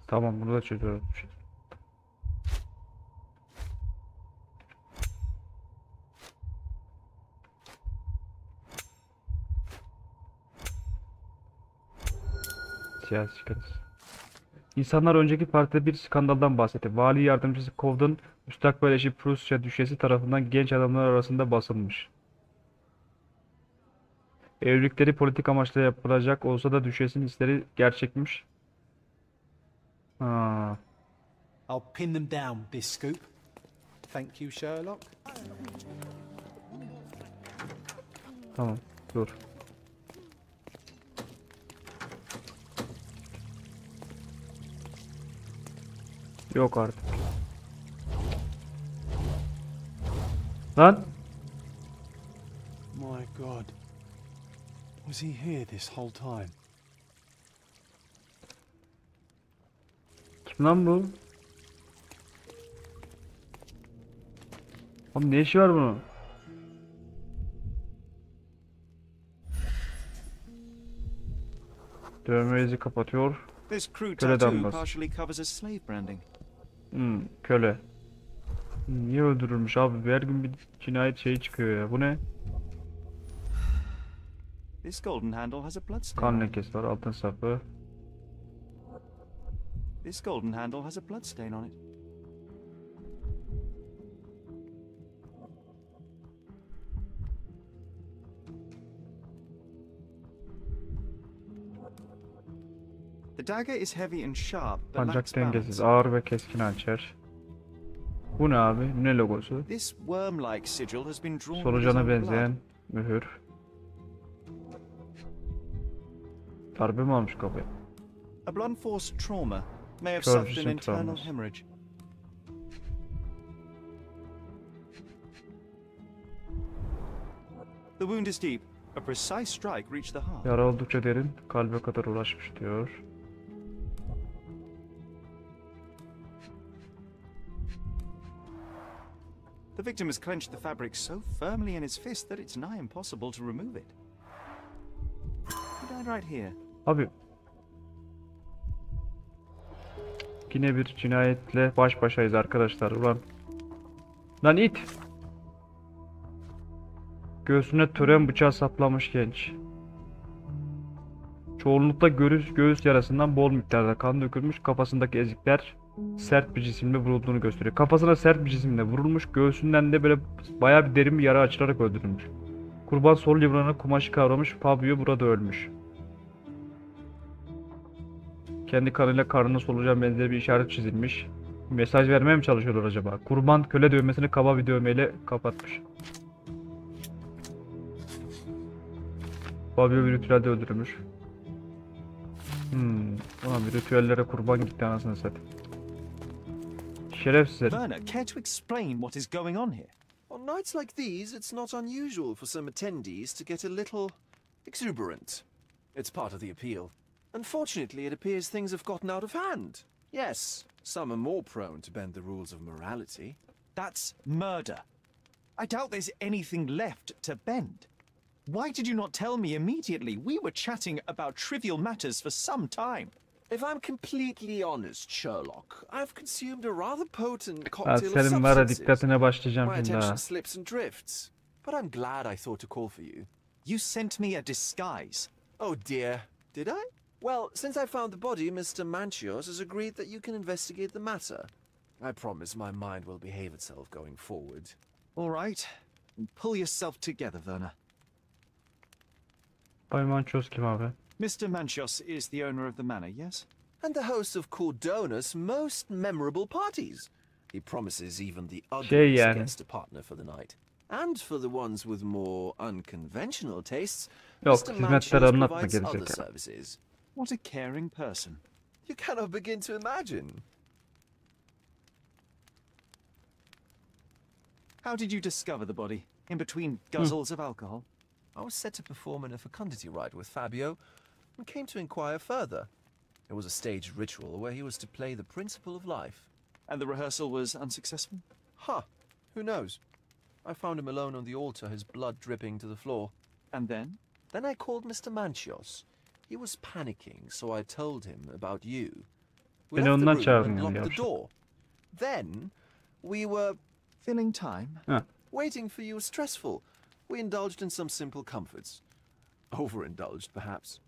Tamam bunu da çözüyorum. Siyasi kriz. İnsanlar önceki partide bir skandaldan bahsetti. Vali yardımcısı Kovd'un müstakbel eşi Prusya düşesi tarafından genç adamlar arasında basılmış. Evlilikleri politik amaçla yapılacak olsa da düşesin hisleri gerçekmiş. Ha. I'll pin them down with this scoop. Thank you, Sherlock. Tamam, dur. Yok artık. Lan! My God. Was he here this whole time? Kim lan bu? Oğlum ne işi var bunun? Dövme izi kapatıyor. This crude Köle tattoo damgası. partially covers as slave branding. Köle. Niye öldürülmüş abi? Her gün bir cinayet şeyi çıkıyor ya. Bu ne? This golden handle has a bloodstain Kan on it. lekesi var. Altın sapı. This golden handle has a bloodstain on it. The dagger is heavy and sharp, but Ancak lacks dengesiz. balance. Ağır ve keskin hançer. Bu ne abi? Ne logosu? This worm-like sigil has been drawn with his Solucana own blood. benzeyen mühür. Darbe mi almış kafaya? A blunt force trauma may have Kör suffered an cisim internal travması. hemorrhage. The wound is deep. A precise strike reached the heart. Yara oldukça derin. Kalbe kadar ulaşmış diyor. The victim has clenched the fabric so firmly in his fist that it's nigh impossible to remove it. He died right here. Abi. Yine bir cinayetle baş başayız arkadaşlar. Ulan. Lan it. Göğsüne tören bıçağı saplamış genç. Çoğunlukla göğüs yarasından bol miktarda kan dökülmüş. Kafasındaki ezikler sert bir cisimle vurulduğunu gösteriyor. Kafasına sert bir cisimle vurulmuş. Göğsünden de böyle bayağı bir derin bir yara açılarak öldürülmüş. Kurban sol librana kumaşı kavramış. Fabio burada ölmüş. Kendi kanıyla karnına solucan benzeri bir işaret çizilmiş. Mesaj vermeye mi çalışıyorlar acaba? Kurban köle dövmesini kaba bir dövmeyle kapatmış. Fabio bir ritüelde öldürülmüş. Ulan bir ritüellere kurban gitti anasını satayım. Şerefsiz herif. Werner, care to explain what is going on here? On nights like these, it's not unusual for some attendees to get a little exuberant. It's part of the appeal. Unfortunately, it appears things have gotten out of hand. Yes, some are more prone to bend the rules of morality. That's murder. I doubt there's anything left to bend. Why did you not tell me immediately? We were chatting about trivial matters for some time. If I'm completely honest, Sherlock, I've consumed a rather potent Ha, cocktail of senin var ya substances. dikkatine başlayacağım My şimdi attention ha. slips and drifts, but I'm glad I thought to call for you. You sent me a disguise. Oh dear, did I? Well, since I found the body, Mr. Manchios has agreed that you can investigate the matter. I promise my mind will behave itself going forward. All right. Pull yourself together, Werner. Bay Mançoz kim abi? Mr. Manchios is the owner of the manor, yes? And the host of Cordona's most memorable parties. He promises even the Şey ugliest yani. guest a partner for the night. And for the ones with more unconventional tastes, Yok, Mr. hizmetleri Manchios anlatma provides other gerizekalı. services. What a caring person. You cannot begin to imagine. How did you discover the body? In between guzzles of alcohol? I was set to perform in a fecundity rite with Fabio and came to inquire further. It was a staged ritual where he was to play the principle of life. And the rehearsal was unsuccessful? Huh, who knows? I found him alone on the altar, his blood dripping to the floor. And then? Then I called Mr. Manchios. He was panicking, so I told him about you. We Beni left the ondan room çağırdın and yani locked the yavşak. door. Then we were Filling time? waiting for you was stressful. We indulged in some simple comforts. Overindulged, perhaps.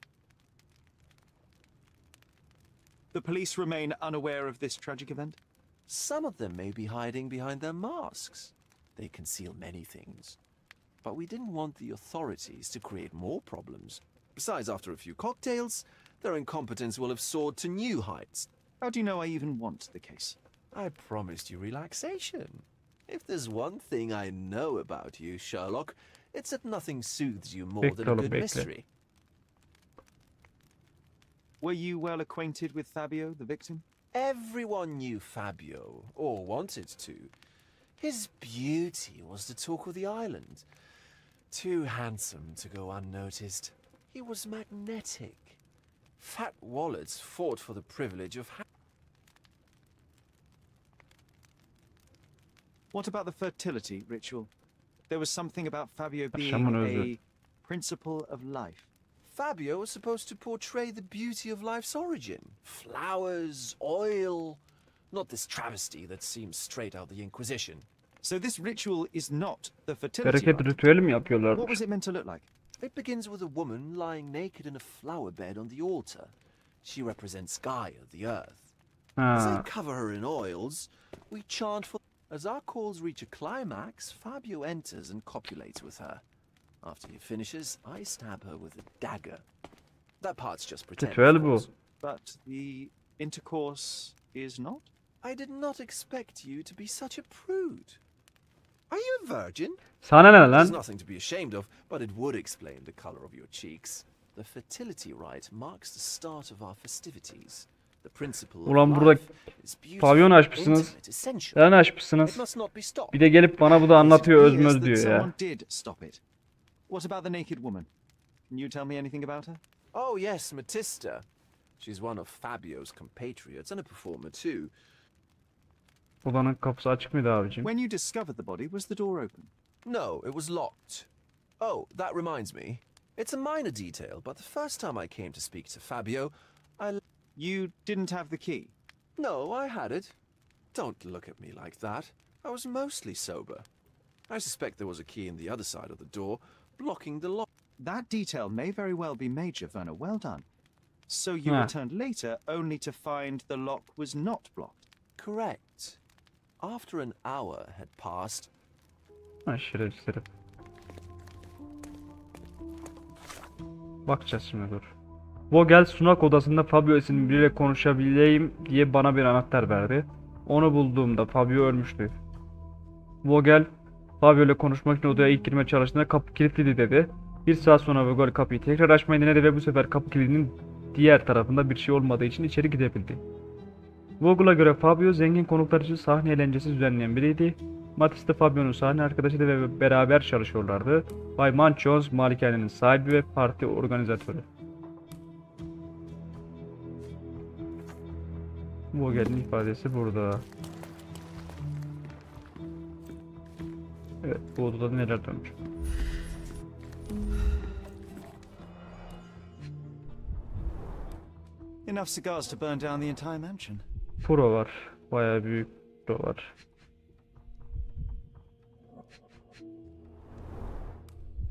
The police remain unaware of this tragic event? Some of them may be hiding behind their masks. They conceal many things. But we didn't want the authorities to create more problems. Besides, after a few cocktails, their incompetence will have soared to new heights. How do you know I even want the case? I promised you relaxation. If there's one thing I know about you, Sherlock, it's that nothing soothes you more than a Bekle oğlum, good bekle. mystery. Were you well acquainted with Fabio, the victim? Everyone knew Fabio, or wanted to. His beauty was the talk of the island. Too handsome to go unnoticed. He was magnetic. Fat wallets fought for the privilege of What about the fertility ritual? There was something about Fabio being Yaşamın özü. a principle of life. Fabio was supposed to portray the beauty of life's origin. Flowers, oil, not this travesty that seems straight out the Inquisition. So this ritual is not the fertility Bereket rite. ritüeli mi What yapıyorlarmış? was it meant to look like? It begins with a woman lying naked in a flower bed on the altar. She represents Gaia, the earth. As I Ha. cover her in oils, we chant for... As our calls reach a climax, Fabio enters and copulates with her. After he finishes, I stab her with a dagger. That part's just pretend, Ritüel of bu. course. But the intercourse is not? I did not expect you to be such a prude. Are you a virgin? Sana ne There's lan? nothing to be ashamed of, but it would explain the color of your cheeks. The fertility rite marks the start of our festivities. The principle of Ulan burada life is beautiful, pavyon açmışsınız. intimate, essential. Sen açmışsınız. It must not be stopped. Bir de gelip bana bu da anlatıyor It appears özmöz that diyor ya. someone did stop it. What about the naked woman? Can you tell me anything about her? Oh yes, Matista. She's one of Fabio's compatriots and a performer too. Odanın kapısı açık mıydı abicim? When you discovered the body, was the door open? No, it was locked. Oh, that reminds me. It's a minor detail, but the first time I came to speak to Fabio, You didn't have the key. No, I had it. Don't look at me like that. I was mostly sober. I suspect there was a key in the other side of the door, blocking the lock. That detail may very well be major, Werner. Well done. So you Yeah. returned later only to find the lock was not blocked. Correct. After an hour had passed, Ha şerefsiz herif. Bakacağız şimdi dur. Vogel sunak odasında Fabio isimli biriyle konuşabileyim diye bana bir anahtar verdi. Onu bulduğumda Fabio ölmüştü. Vogel Fabio ile konuşmak için odaya ilk girmeye çalıştığında kapı kilitliydi dedi. Bir saat sonra Vogel kapıyı tekrar açmayı denedi ve bu sefer kapı kilidinin diğer tarafında bir şey olmadığı için içeri gidebildi. Vogel'a göre Fabio zengin konuklar için sahne eğlencesi düzenleyen biriydi. Matisse de Fabio'nun sahne arkadaşıydı ve beraber çalışıyorlardı. Bay Manchons malikanenin sahibi ve parti organizatörü. Vogel'in ifadesi burada. Evet, bu odada neler dönmüş. Enough cigars to burn down the entire mansion. Pro var. Bayağı büyük pro var.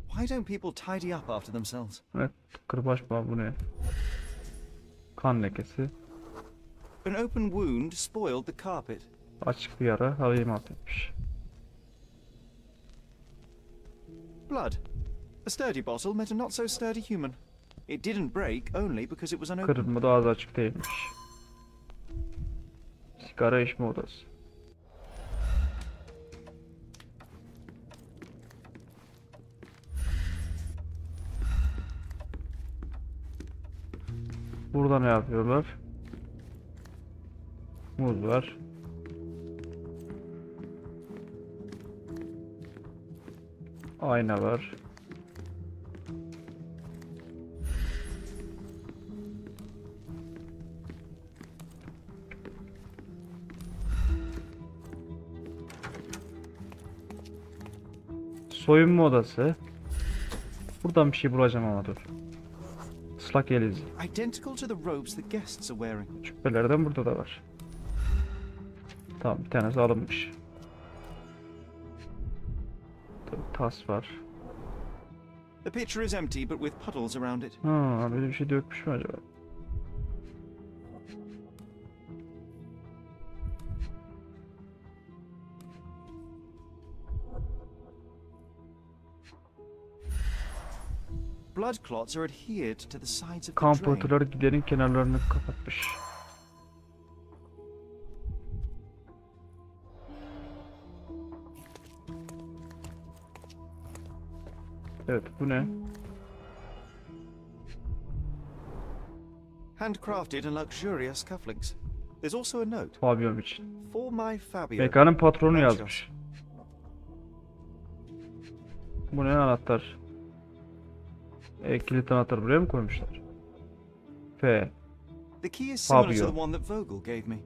Why don't people tidy up after themselves? Evet, kırbaç var, bu ne? Kan lekesi. An open wound spoiled the carpet. Açık bir yara, havayı mahvetmiş. Blood. A sturdy bottle met a not so sturdy human. It didn't break only because it was unopened. Kırılma da az açık değilmiş. Sigara içme odası. Burada ne yapıyorlar? Muz var. Ayna var. Soyunma odası. Buradan bir şey bulacağım ama dur. Islak el izi. Identical to the robes the guests are wearing. Şüphelerden burada da var. Tamam, bir tanesi alınmış. Tas var. The pitcher is empty but with puddles around it. Ha, böyle bir şey dökmüş mü acaba? Blood clots are adhered to the sides of the Kan drain. pıhtıları giderin kenarlarını kapatmış. Evet, bu ne? Handcrafted and luxurious cufflinks. There's also a note. Fabio için. For my Fabio. Mekanın patronu Manchos. yazmış. Bu ne anahtar? Kilit anahtarı buraya mı koymuşlar? F. The key is similar Fabio. to the one that Vogel gave me.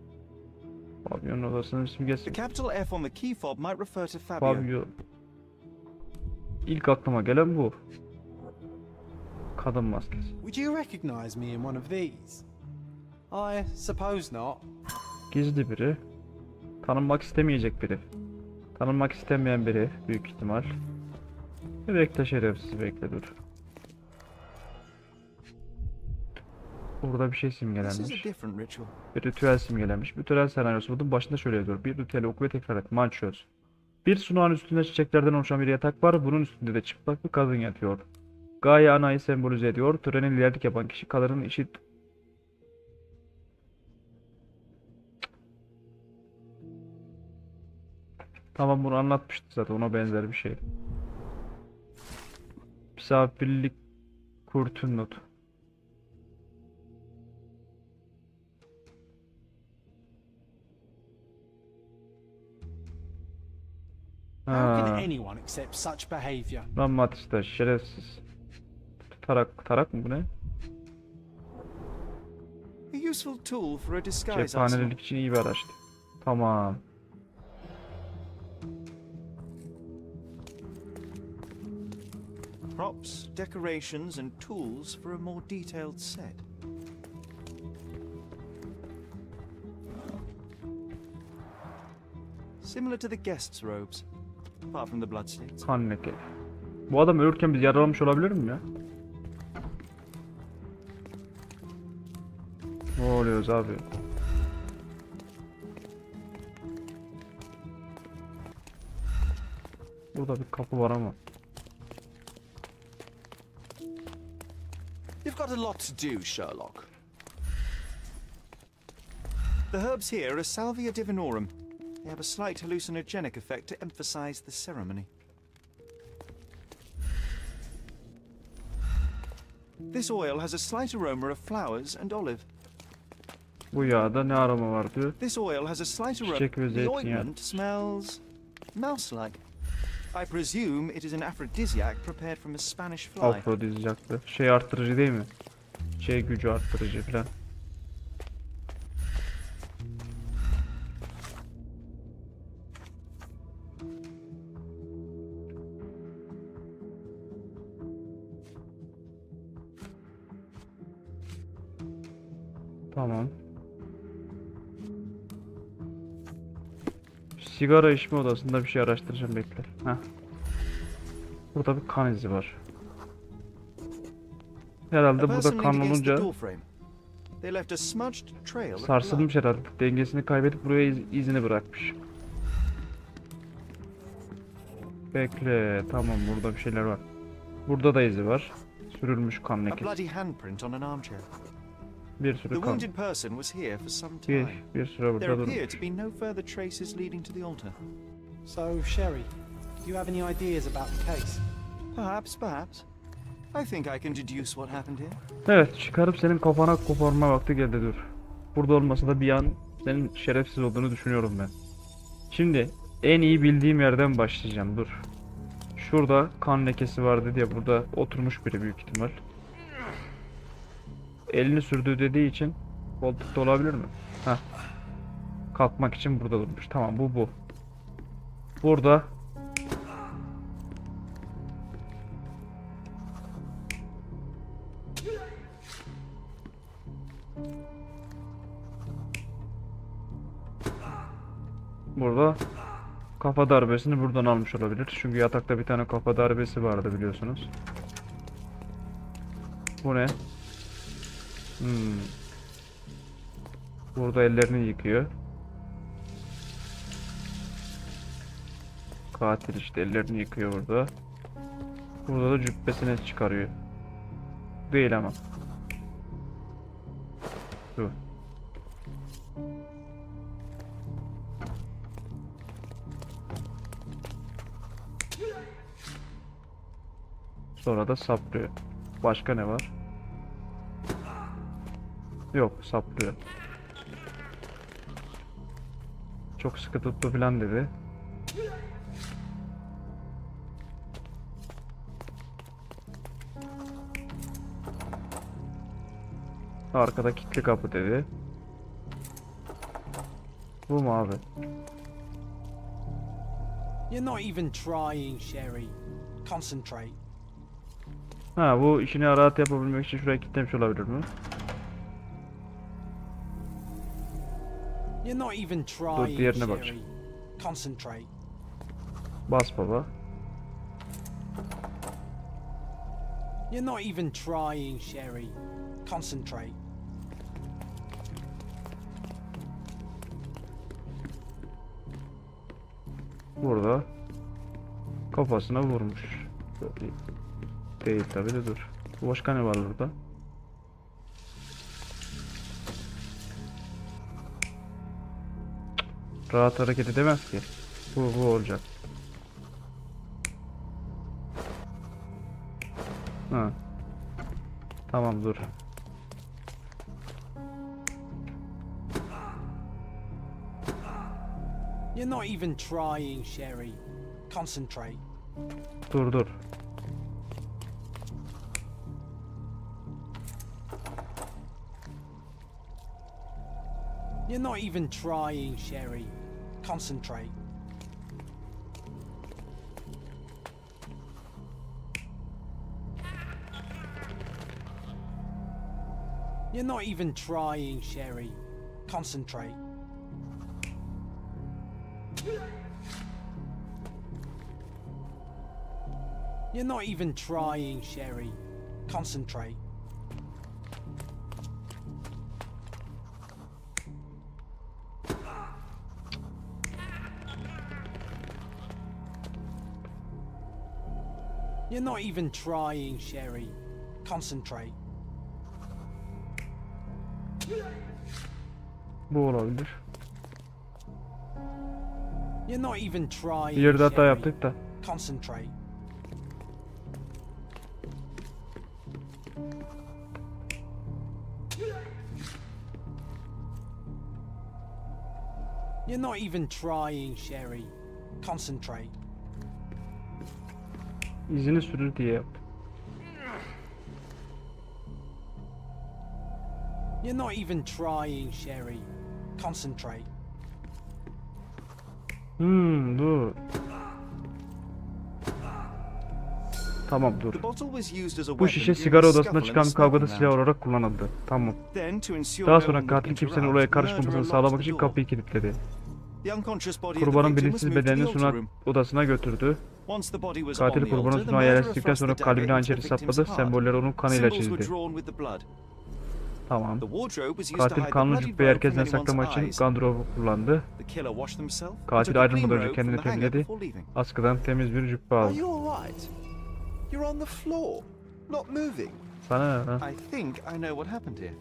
Fabio'nun odasının The simgesi. capital F on the key fob might refer to Fabio. Fabio. İlk aklıma gelen bu. Kadın maskesi. Would you recognize me in one of these? I suppose not. Gizli biri. Tanınmak istemeyecek biri. Tanınmak istemeyen biri büyük ihtimal. Bekle şerefsiz, bekle dur. Burada bir şey simgelenmiş. Bir ritüel simgelenmiş. Bir ritüel senaryosu buldum. Başında şöyle yazıyor. Bir ritüeli oku ve tekrar et. Mançöz. Bir sunağın üstünde çiçeklerden oluşan bir yatak var. Bunun üstünde de çıplak bir kadın yatıyor. Gaye anayı sembolize ediyor. Törenin liderlik yapan kişi Kalir'in işi... Tamam, bunu anlatmıştı zaten, ona benzer bir şey. Misafirlik kurtun not. How can anyone accept such behavior? Lan Matista şerefsiz. Tarak mı bu ne? A useful tool for a disguise arsenal. Cephanelik için iyi bir araçtı. Tamam. Props, decorations and tools for a more detailed set. Similar to the guests' robes, apart from the bloodstains. Kan leke. Bu adam ölürken biz yaralanmış olabilir mi ya? Ne oluyoruz abi? Burada bir kapı var ama. You've got a lot to do, Sherlock. The herbs here are Salvia divinorum. They have a slight hallucinogenic effect to emphasize the ceremony. This oil has a slight aroma of flowers and olive. Bu yağda ne aroma var diyor. This oil has a slight aroma. Çiçek ve The zeytinyağı. ointment smells mouse-like. I presume it is an aphrodisiac prepared from a Spanish fly. Afrodizyaktı. Şey arttırıcı değil mi? Şey gücü arttırıcı falan. Tamam. Sigara içme odasında bir şey araştıracağım, bekle. Heh. Burada bir kan izi var. Herhalde burada kan olunca sarsılmış herhalde. Dengesini kaybedip buraya izini bırakmış. Bekle. Tamam, burada bir şeyler var. Burada da izi var. Sürülmüş kan lekesi. Bir sürü kan. Bir süre burada durmuş. So, Sherry, do you have any ideas about the case? Perhaps. I think I can deduce what happened here. Evet, çıkarıp senin kafana koparma vakti geldi, dur. Burada olmasa da bir an senin şerefsiz olduğunu düşünüyorum ben. Şimdi en iyi bildiğim yerden başlayacağım, dur. Şurada kan lekesi var dedi ya, burada oturmuş biri büyük ihtimal. Elini sürdüğü dediği için koltukta olabilir mi? Heh. Kalkmak için burada durmuş. Tamam, bu. Burada kafa darbesini buradan almış olabilir. Çünkü yatakta bir tane kafa darbesi vardı biliyorsunuz. Bu ne? Burada ellerini yıkıyor. Katil işte ellerini yıkıyor burada. Burada da cübbesini çıkarıyor. Değil ama. Dur. Sonra da saplıyor. Başka ne var? Yok, saplıyor. Çok sıkı tuttu falan dedi. Arkada kilitli kapı dedi. Bu mu abi? You're not even trying, Sherry. Concentrate. Ha, bu işini rahat yapabilmek için şuraya kilitlemiş olabilir mi? You're not even Dur, trying, diğerine bak. Sherry. Concentrate. Bas baba. You're not even trying, Sherry. Concentrate. Burada kafasına vurmuş. Değil tabi de, dur. Başka ne var burada? Rahat hareket edemez ki. Bu olacak. Ha. Tamam, dur. You're not even trying, Sherry. Concentrate. Dur. You're not even trying, Sherry. Concentrate. You're not even trying, Sherry. Concentrate. You're not even trying, Sherry. Concentrate. You're not even trying, Sherry. Concentrate. Bu olabilir. You're not even trying, Bir yerde hata Sherry. yaptık da. Concentrate. You're not even trying, Sherry. Concentrate. İzini sürür diye yap. You're not even trying, Sherry. Concentrate. Dur. Tamam, dur. The bottle was used as a Bu weapon şişe during sigara the odasına scuffle çıkan in the kavgada smoking silah lounge. olarak kullanıldı. Tamam. Then, to ensure Daha no sonra one would katil kimsenin interrupt, olaya the karışmamasını murderer sağlamak locked için the door. kapıyı kilitledi. The unconscious body of the Kurbanın victim was bilinçsiz moved to the bedenini altar sunak room. odasına götürdü. Once the body was on Katil the kurbanın altar, the sunağı murderer yerleştirdikten thrust sonra the dagger kalbine into the hançeri victim's sapladı. heart. Semboller onun kanıyla Symbols were çizdi. drawn with the blood. Tamam. The wardrobe was used to Katil hide the kanlı bloody cübbeyi robe from herkesten anyone's saklamak için eyes. gardırobı kullandı. The killer washed himself and Katil took a clean ayrılmadan önce robe kendini from the hanger temizledi. before leaving. Askıdan temiz bir cübbe Are aldı. you alright? You're on the floor, not moving. Sana ne lan? I think I know what happened here.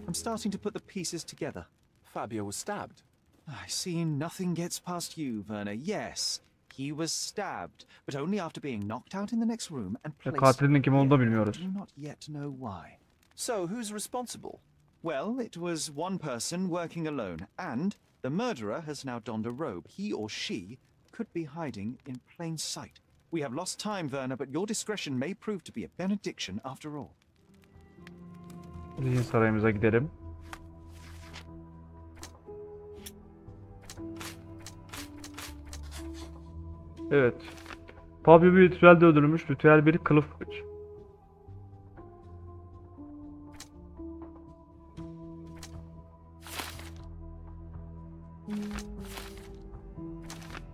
I'm starting to put the pieces together. Fabio was stabbed. I see nothing gets past you, Werner. Yes, he was stabbed, but only after being knocked out in the next room and placed Katilin kim olduğunu da here. bilmiyoruz. Do not yet know why. So, who's responsible? Well, it was one person working alone, and the murderer has now donned a robe. He or she could be hiding in plain sight. We have lost time, Werner, but your discretion may prove to be a benediction after all. Zihin sarayımıza gidelim. Evet. Fabio bir ritüelde öldürülmüş. Ritüel bir kılıf.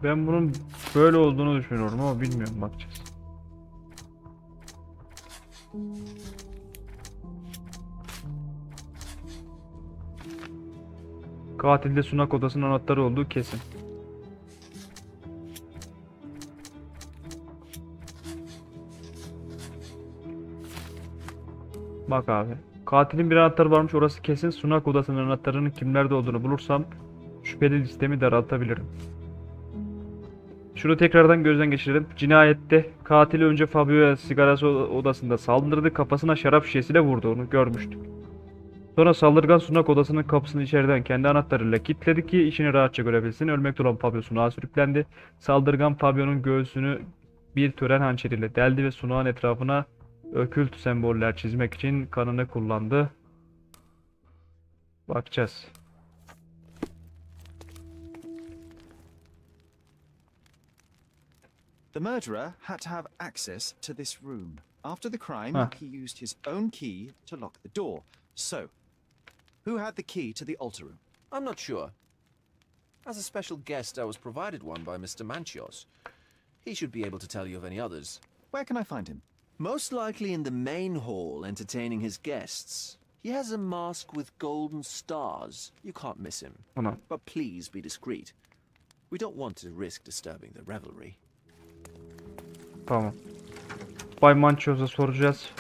Ben bunun böyle olduğunu düşünüyorum ama bilmiyorum, bakacağız. Katilde sunak odasının anahtarı olduğu kesin. Bak abi. Katilin bir anahtarı varmış, orası kesin. Sunak odasının anahtarının kimlerde olduğunu bulursam şüpheli listemi daraltabilirim. Şunu tekrardan gözden geçirelim. Cinayette katil önce Fabio'ya sigarası odasında saldırdı. Kafasına şarap şişesiyle vurdu, onu görmüştük. Sonra saldırgan sunak odasının kapısını içeriden kendi anahtarıyla kilitledi ki işini rahatça görebilsin. Ölmekte olan Fabio sunağa sürüklendi. Saldırgan Fabio'nun göğsünü bir tören hançeriyle deldi ve sunağın etrafına okült semboller çizmek için kanını kullandı. Bakacağız. The murderer had to have access to this room. After the crime, Huh. he used his own key to lock the door. So, who had the key to the altar room? I'm not sure. As a special guest, I was provided one by Mr. Manchios. He should be able to tell you of any others. Where can I find him? Most likely in the main hall, entertaining his guests. He has a mask with golden stars. You can't miss him. Ana. But please be discreet. We don't want to risk disturbing the revelry. Tamam. Bay Manchos'a soracağız.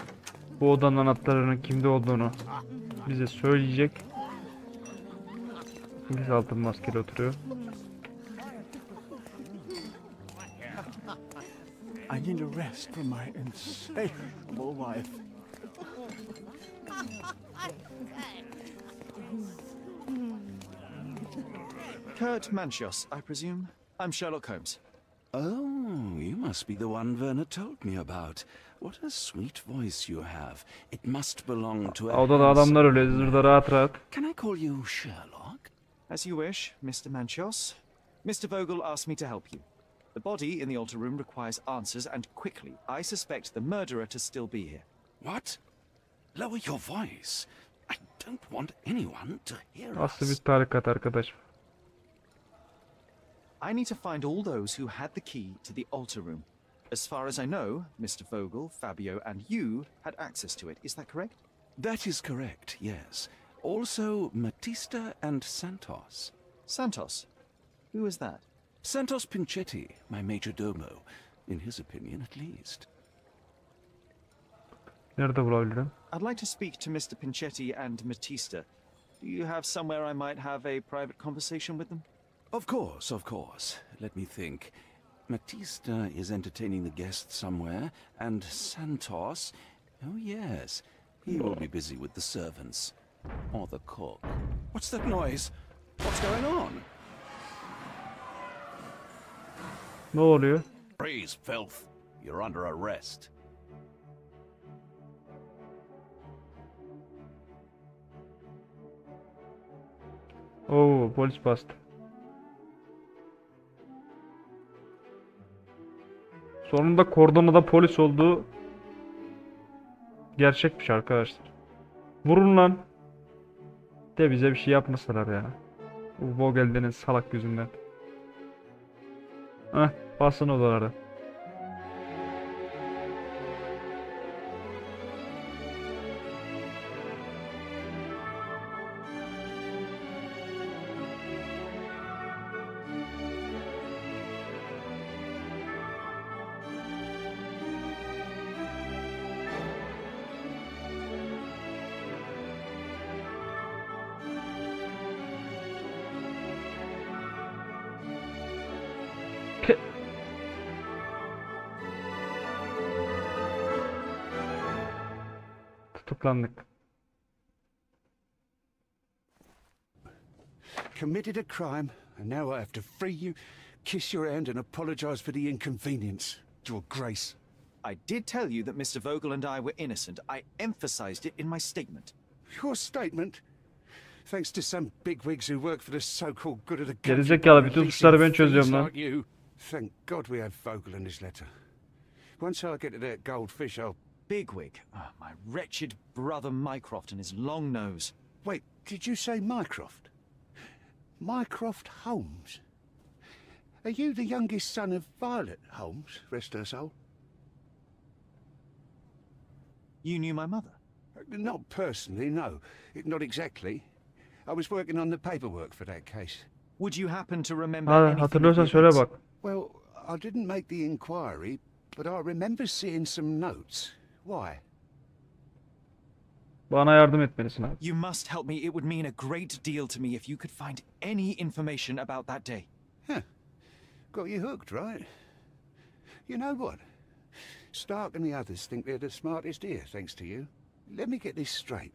Bu odanın anahtarının kimde olduğunu bize söyleyecek. İngiliz altın maskeli oturuyor. I need a rest from my insatiable wife. Kurt Manchios, I presume. I'm Sherlock Holmes. Oh, you must be the one Werner told me about. What a sweet voice you have. It must belong to a Odada adamlar öyle zırda rahat rahat. Can I call you Sherlock? As you wish, Mr. Manchios. Mr. Vogel asked me to help you. The body in the altar room requires answers, and quickly. I suspect the murderer to still be here. What? Lower your voice. I don't want anyone to hear Aslı bir us. tarikat arkadaş. I need to find all those who had the key to the altar room. As far as I know, Mr. Vogel, Fabio, and you had access to it. Is that correct? That is correct, yes. Also, Matista and Santos. Santos? Who is that? Santos Pinchetti, my major domo. In his opinion, at least. Nerede bulabilirim? I'd like to speak to Mr. Pinchetti and Matista. Do you have somewhere I might have a private conversation with them? Of course, of course. Let me think. Matista is entertaining the guests somewhere, and Santos... Oh, yes. He will be busy with the servants. Or the cook. What's that noise? What's going on? Ne oluyor? Freeze, filth. You're under arrest. Oo, polis bastı. Sonunda kordonada polis olduğu gerçekmiş arkadaşlar. Vurun lan. De bize bir şey yapmasalar ya. Bu Vogel'denin salak yüzünden. Heh, basın odaları. Tutuklandık. Committed a crime, and now I have to free you, kiss your hand, and apologize for the inconvenience. Your Grace. I did tell you that Mr. Vogel and I were innocent. I emphasized it in my statement. Your statement? Thanks to some bigwigs who work for the so-called good of the country. Gerizekalı, bütün releasing suçları ben thieves çözüyorum lan. like you. Thank God we have Vogel in his letter. Once I get to that goldfish, I'll... Bigwig. Oh, my wretched brother Mycroft and his long nose. Wait, did you say Mycroft? Mycroft Holmes? Are you the youngest son of Violet Holmes, rest her soul? You knew my mother? Not personally, no. Not exactly. I was working on the paperwork for that case. Would you happen to remember Ha, anything of hatırlıyorsan the söyle events? bak. Well, I didn't make the inquiry, but I remember seeing some notes. Why? Bana yardım etmelisin abi. You must help me. It would mean a great deal to me if you could find any information about that day. Huh. Got you hooked, right? You know what? Stark and the others think they're the smartest here, thanks to you. Let me get this straight.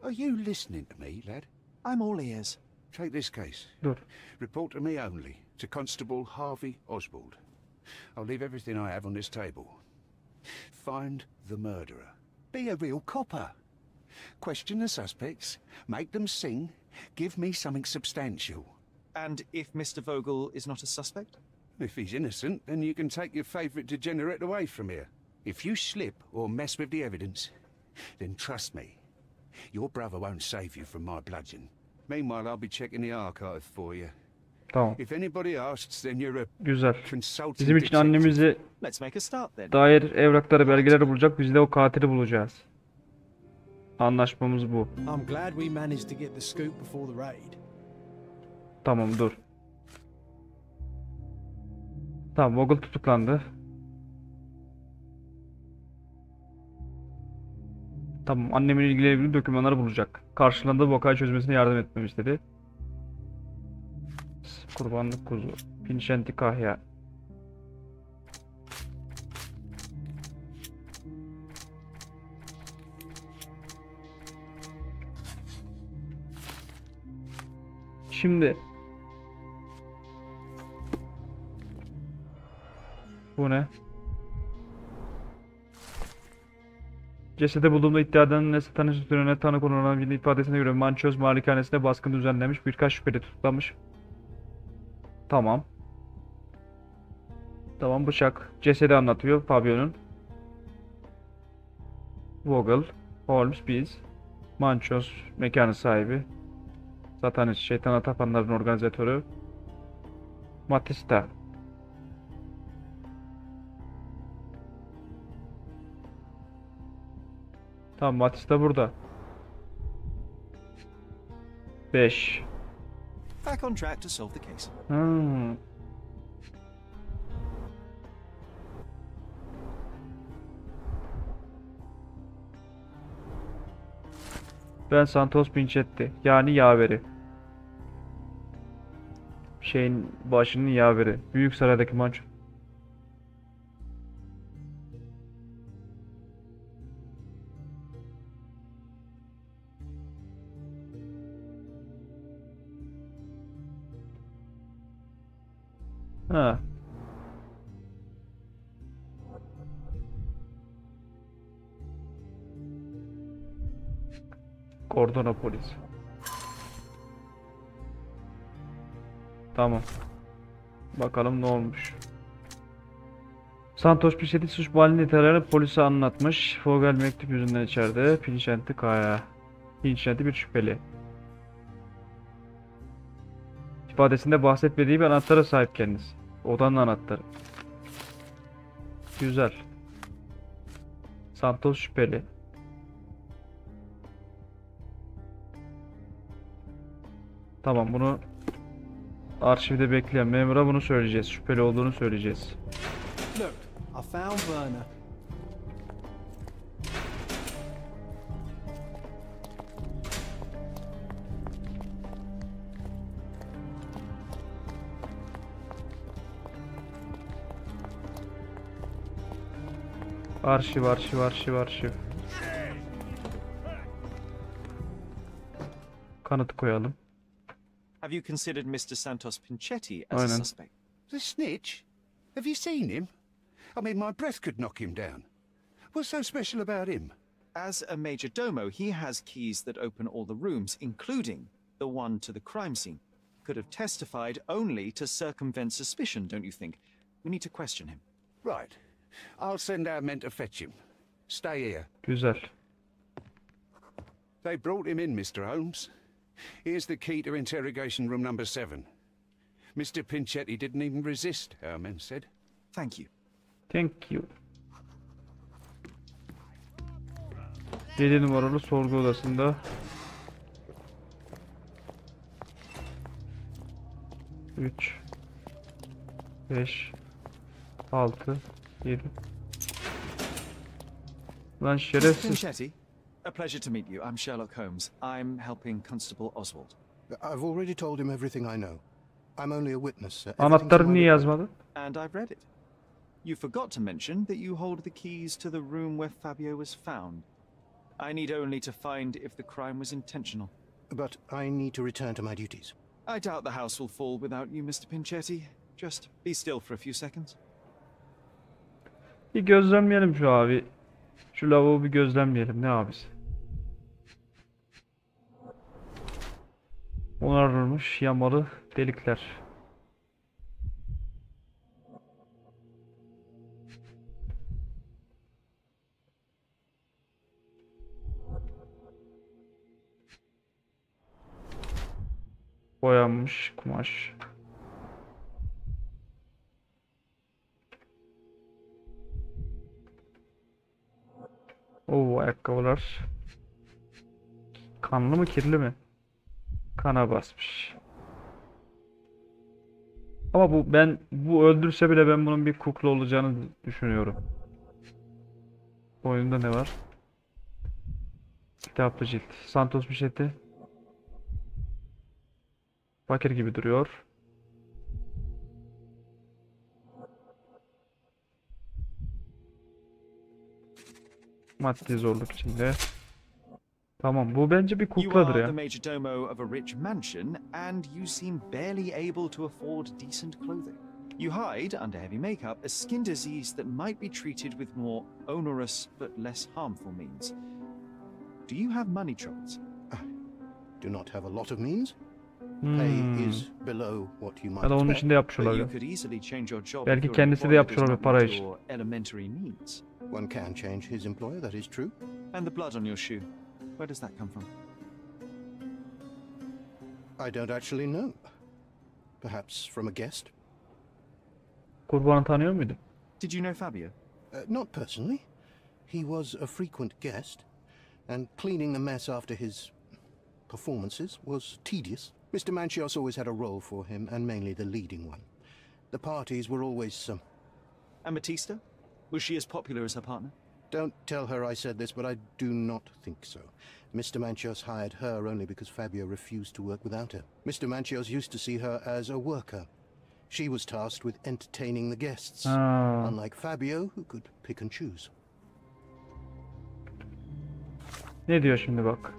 Are you listening to me, lad? I'm all ears. Take this case. Dur. Report to me only, to Constable Harvey Oswald. I'll leave everything I have on this table. Find the murderer. Be a real copper. Question the suspects, make them sing, give me something substantial. And if Mr. Vogel is not a suspect? If he's innocent, then you can take your favourite degenerate away from here. If you slip or mess with the evidence, then trust me, your brother won't save you from my bludgeon. Meanwhile, I'll be checking the archive for you. Tamam. If anybody asks, then you're a Güzel. consultant Bizim için detective. annemizi Let's make a start then. dair evrakları, belgeleri bulacak. Biz de o katili bulacağız. Anlaşmamız bu. I'm glad we managed to get the scoop before the raid. Tamam, dur. Tamam, Vogel tutuklandı. Tamam, annemin ilgili dokümanları bulacak. Karşılığında bu vakayı çözmesine yardım etmemi istedi. Kurbanlık kuzu. Pinşenti kahya. Şimdi bu ne? Cesedi bulduğumda iddia eden nesli tanıştırılığına tanık olan birinin ifadesine göre Mançöz malikanesine baskın düzenlemiş, birkaç şüpheli tutuklanmış. Tamam. Tamam, bıçak. Cesedi anlatıyor Fabio'nun. Vogel, Holmes, biz. Mançöz mekanı sahibi. Satanist, şeytana tapanların organizatörü. Matista. Tamam, Matista burada. 5. Back on track to solve the case. Ben Santos Pinchetti. Yani yaveri. Şeyin başının yaveri. Büyük Saray'daki manço. Ha. Kordona polis. Tamam. Bakalım ne olmuş. Santos Pinchetti suç mahallini detaylarını polise anlatmış. Vogel mektup yüzünden içeride. Pinchetti kaya. Pinchetti bir şüpheli. İfadesinde bahsetmediği bir anahtara sahip kendisi. Odanın anahtarı. Güzel. Santos şüpheli. Tamam, bunu arşivde bekleyen memura bunu söyleyeceğiz. Şüpheli olduğunu söyleyeceğiz. Look, I found Werner. Arşiv. Kanıt koyalım. Have you considered Mr. Santos Pinchetti as a Aynen. suspect? The snitch? Have you seen him? I mean, my breath could knock him down. What's so special about him? As a major domo, he has keys that open all the rooms, including the one to the crime scene. Could have testified only to circumvent suspicion, don't you think? We need to question him. Right. I'll send our men to fetch him. Stay here. Güzel. They brought him in, Mr. Holmes. Here's the key to interrogation room number 7. Mr. Pinchetti didn't even resist, our men said. Thank you. Thank you. 7 numaralı sorgu odasında. 3 5 6 7. Lan şerefsiz. Pinchetti, a pleasure to meet you. I'm Sherlock Holmes. I'm helping Constable Oswald. I've already told him everything I know. I'm only a witness, sir. Anahtarı niye yazmadı? And I've read it. You forgot to mention that you hold the keys to the room where Fabio was found. I need only to find if the crime was intentional. But I need to return to my duties. I doubt the house will fall without you, Mr. Pinchetti. Just be still for a few seconds. Bir gözlemleyelim şu abi. Şu lavuğu bir gözlemleyelim. Ne abisi? Onarılmış yamalı delikler. Boyanmış kumaş. Oo, ayakkabılar. Kanlı mı kirli mi? Kana basmış. Ama bu öldürse bile ben bunun bir kukla olacağını düşünüyorum. Oyunda ne var? Kitaplı cilt. Santos bişeti. Fakir gibi duruyor. Maddi zorluk içinde. Tamam, bu bence bir You kukladır are ya. the majordomo of a rich mansion, and you seem barely able to afford decent clothing. You hide under heavy makeup a skin disease that might be treated with more onerous but less harmful means. Do you have money troubles? Do not have a lot of means. Pay is below what you might Ya da onun expect. içinde yapmış But you olabilir. could easily change your job Belki if your kendisi de employer yapmış does olabilir not para meet için. your elementary needs. One can change his employer, that is true. And the blood on your shoe, where does that come from? I don't actually know. Perhaps from a guest? Kurbanı tanıyor muydun? Did you know Fabio? Not personally. He was a frequent guest, and cleaning the mess after his performances was tedious. Mr. Manchios always had a role for him, and mainly the leading one. The parties were always And Batista? Was she as popular as her partner? Don't tell her I said this, but I do not think so. Mr. Manchios hired her only because Fabio refused to work without her. Mr. Manchios used to see her as a worker. She was tasked with entertaining the guests, unlike Fabio, who could pick and choose. Ne diyor şimdi bak.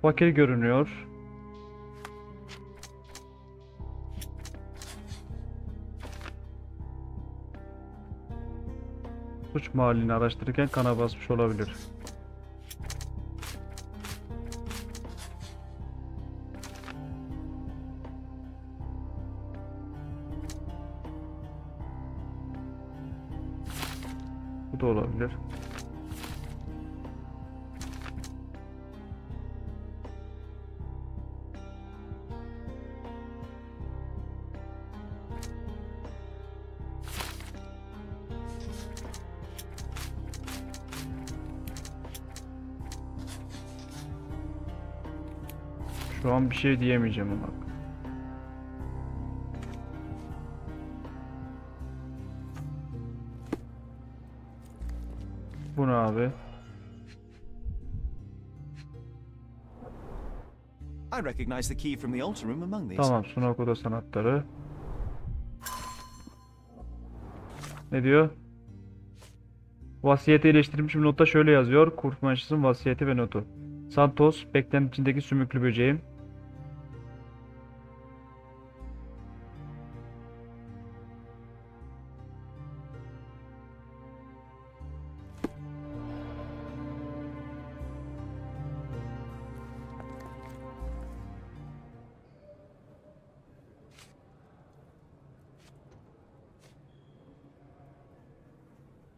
Fakir görünüyor. Suç mahallini araştırırken kana basmış olabilir. Bu da olabilir. Şu an bir şey diyemeyeceğim ona. Bu ne abi? I recognize the key from the altar room among these. Tamam, sunak oda sanatları. Ne diyor? Vasiyeti eleştirilmiş bir notta şöyle yazıyor. Kurt Manches'ın vasiyeti ve notu. Santos, beklenti içindeki sümüklü böceğim.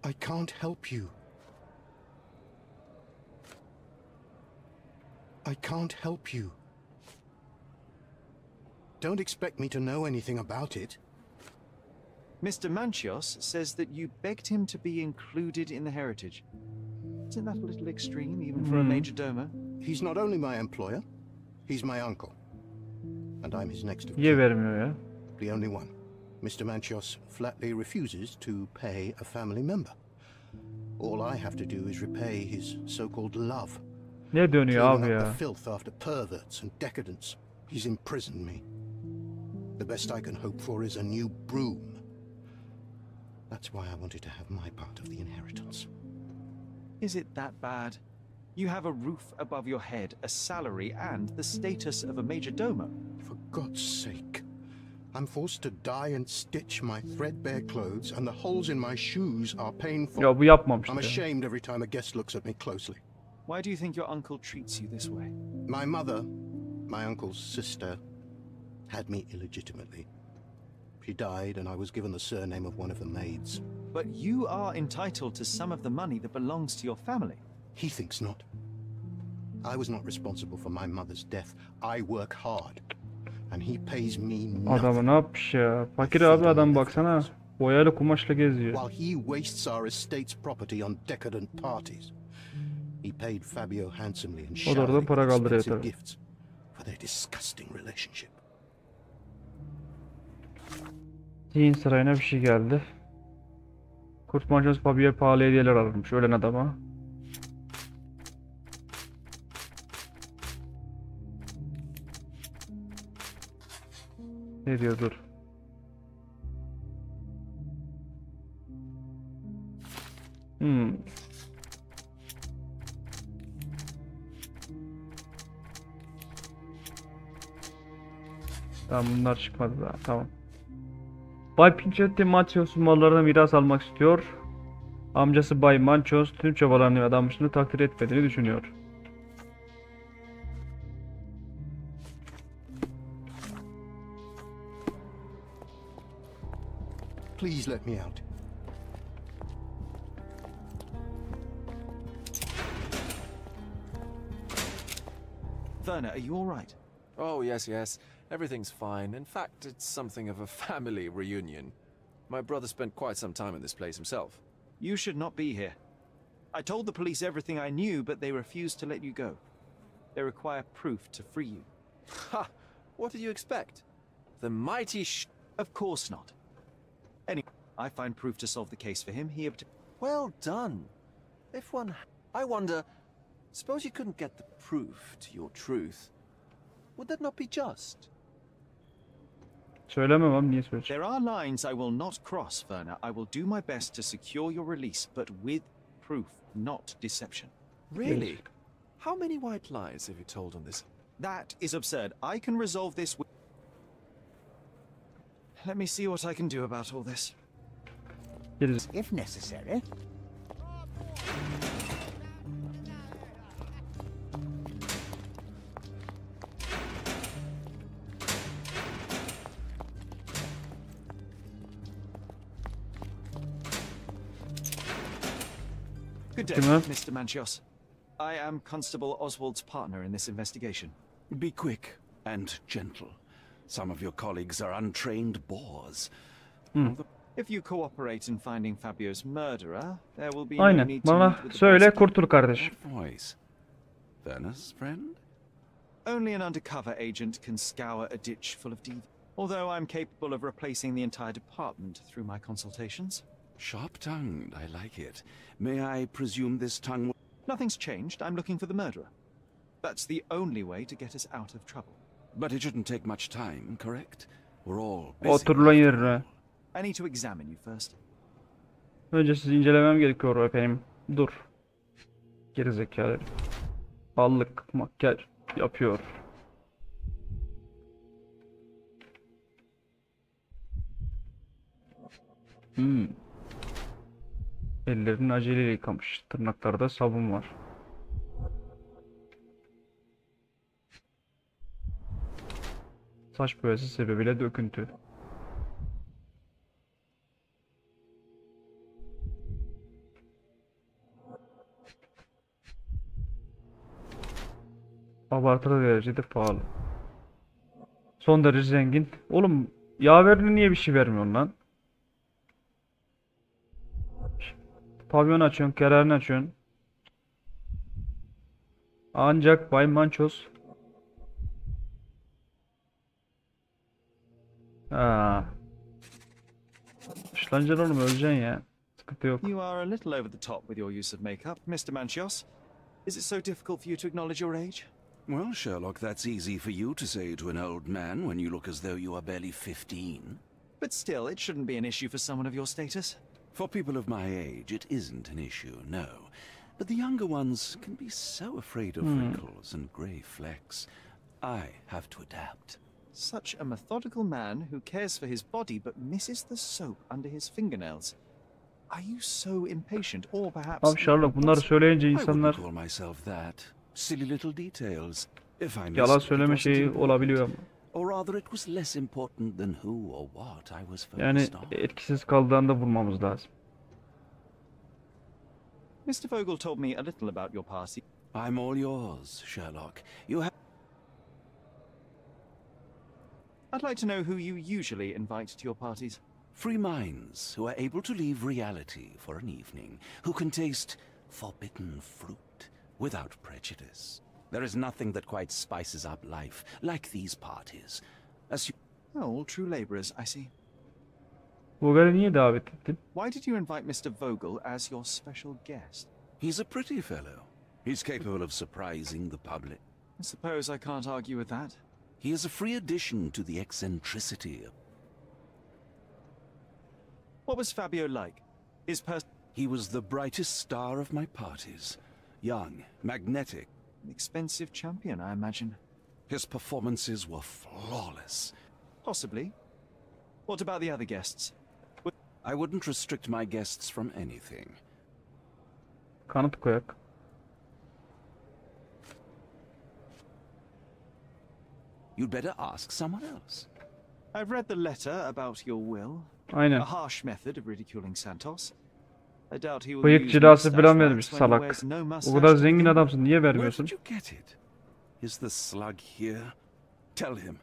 I can't help you. I can't help you. Don't expect me to know anything about it. Mr. Manchios says that you begged him to be included in the heritage. Isn't that a little extreme, even for a majordomo? He's not only my employer, he's my uncle. And I'm his next of Niye kin. vermiyor ya? The only one. Mr. Manchios flatly refuses to pay a family member. All I have to do is repay his so-called love. Ne dönüyor abi Cleaning up ya? the filth after perverts and decadents. He's imprisoned me. The best I can hope for is a new broom. That's why I wanted to have my part of the inheritance. Is it that bad? You have a roof above your head, a salary, and the status of a majordomo. For God's sake. I'm forced to dye and stitch my threadbare clothes, and the holes in my shoes are painful. Ya bu yapmamıştı I'm ya. ashamed every time a guest looks at me closely. Why do you think your uncle treats you this way? My mother, my uncle's sister, had me illegitimately. She died, and I was given the surname of one of the maids. But you are entitled to some of the money that belongs to your family. He thinks not. I was not responsible for my mother's death. I work hard. And he pays me nothing. Adamı ne yapmış ya? Fakir abi adam baksana. Boyalı kumaşla geziyor. While he wastes our estate's property on decadent parties. He paid Fabio handsomely and O da orada para kaldırıyor expensive tabii. gifts for their disgusting relationship. Zihin sarayına bir şey geldi. Kurt Mancos Fabio'ya pahalı hediyeler alırmış ölen adama. Ne diyor dur. Tamam bunlar çıkmadı daha tamam. Bay Pinchetti Machios'un mallarına miras almak istiyor. Amcası Bay Manchos tüm çabalarını ve adamışlığını takdir etmediğini düşünüyor. Please let me out. Werner, are you all right? Oh, yes. Everything's fine. In fact, it's something of a family reunion. My brother spent quite some time in this place himself. You should not be here. I told the police everything I knew, but they refused to let you go. They require proof to free you. Ha! What did you expect? The mighty Of course not. Anyway, I find proof to solve the case for him. Well done. If one... I wonder... Suppose you couldn't get the proof to your truth. Would that not be just? Söylemem abi niye söyleyeceğim? There are lines I will not cross, Werner. I will do my best to secure your release, but with proof, not deception. Really? How many white lies have you told on this? That is absurd. I can resolve this with... Let me see what I can do about all this. Geriz. If necessary. Good day, Kim o? Mr. Manchios. I am Constable Oswald's partner in this investigation. Be quick and gentle. Some of your colleagues are untrained bores. If you cooperate in finding Fabio's murderer, there will be no Aynen. need to Bana meet with the söyle BASHKA. kurtul kardeşim. What voice? Werner's friend? Only an undercover agent can scour a ditch full of deeds. Although I'm capable of replacing the entire department through my consultations. Sharp-tongued, I like it. May I presume this tongue... Nothing's changed. I'm looking for the murderer. That's the only way to get us out of trouble. But it shouldn't take much time, correct? We're all busy. Otur lan yerine. I need to examine you first. Önce sizi incelemem gerekiyor efendim. Dur. Gerizekalı. Allık makyaj yapıyor. Ellerini aceleyle yıkamış. Tırnaklarda sabun var. Saç boyası sebebiyle döküntü. Abartılı derecede pahalı. Son derece zengin. Oğlum yaverine niye bir şey vermiyorsun lan? Pavyon açıyorsun, kerarını açıyorsun. Ancak Bay Manchos. Işlanacaksın oğlum, öleceksin ya. Sıkıntı yok. You are a little over the top with your use of makeup, Mr. Manchios. Is it so difficult for you to acknowledge your age? Well, Sherlock, that's easy for you to say to an old man when you look as though you are barely 15. But still, it shouldn't be an issue for someone of your status. For people of my age, it isn't an issue, no. But the younger ones can be so afraid of wrinkles and grey flecks. I have to adapt. Such a methodical man who cares for his body but misses the soap under his fingernails. Are you so impatient, or perhaps... Abi Sherlock, bunları söyleyince I insanlar wouldn't call myself that. Silly little details. If I yalan missed it, it söyleme wasn't şeyi important. olabiliyor ama. Or rather, it was less important than who or what I was Yani focused on. etkisiz kaldığında vurmamız lazım. Mr. Vogel told me a little about your past. I'm all yours, Sherlock. You have... I'd like to know who you usually invite to your parties. Free minds who are able to leave reality for an evening, who can taste forbidden fruit without prejudice. There is nothing that quite spices up life like these parties. As you... Oh, all true laborers, I see. Vogel'i niye davet ettin? Why did you invite Mr. Vogel as your special guest? He's a pretty fellow. He's capable of surprising the public. I suppose I can't argue with that. He is a free addition to the eccentricity of... What was Fabio like? His person... He was the brightest star of my parties. Young, magnetic. An expensive champion, I imagine. His performances were flawless. Possibly. What about the other guests? I wouldn't restrict my guests from anything. Kanıt koyak. You'd better ask someone else. I've read the letter about your will. Aynen. A harsh method of ridiculing Santos. I doubt he will Bıyık use cilası mustache falan max vermiş when he salak. wears no O mustache kadar to zengin begin with. adamsın, niye Where vermiyorsun? did you get it? Is the slug here? Tell him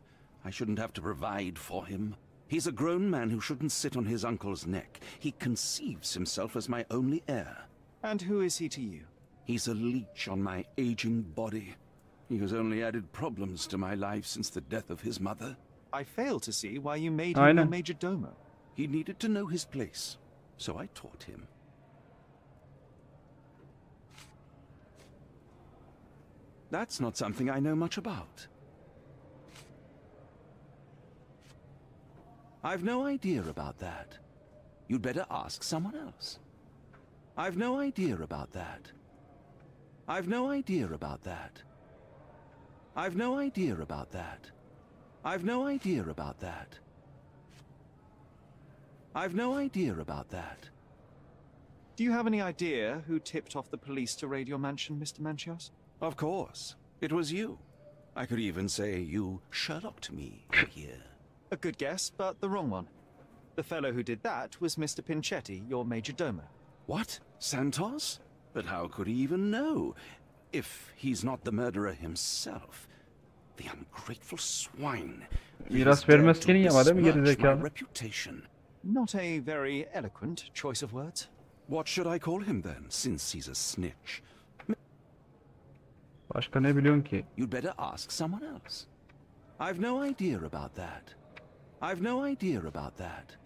I shouldn't have to provide for him. He's a grown man who shouldn't sit on his uncle's neck. He conceives himself as my only heir. And who is he to you? He's a leech on my aging body. He has only added problems to my life since the death of his mother. I fail to see why you made him your Aynen. major domo. He needed to know his place, so I taught him. That's not something I know much about. I've no idea about that. You'd better ask someone else. I've no idea about that. I've no idea about that. I've no idea about that. I've no idea about that. I've no idea about that. Do you have any idea who tipped off the police to raid your mansion, Mr. Manchios? Of course. It was you. I could even say you Sherlocked me here. A good guess, but the wrong one. The fellow who did that was Mr. Pinchetti, your major domo. What? Santos? But how could he even know? If he's not the murderer himself. The ungrateful swine. Miras vermezken iyi ama değil mi My gerizekalı? reputation. Not a very eloquent choice of words. What should I call him then, since he's a snitch? Başka ne biliyorsun ki? You'd better ask someone else. I've no idea about that. I've no idea about that.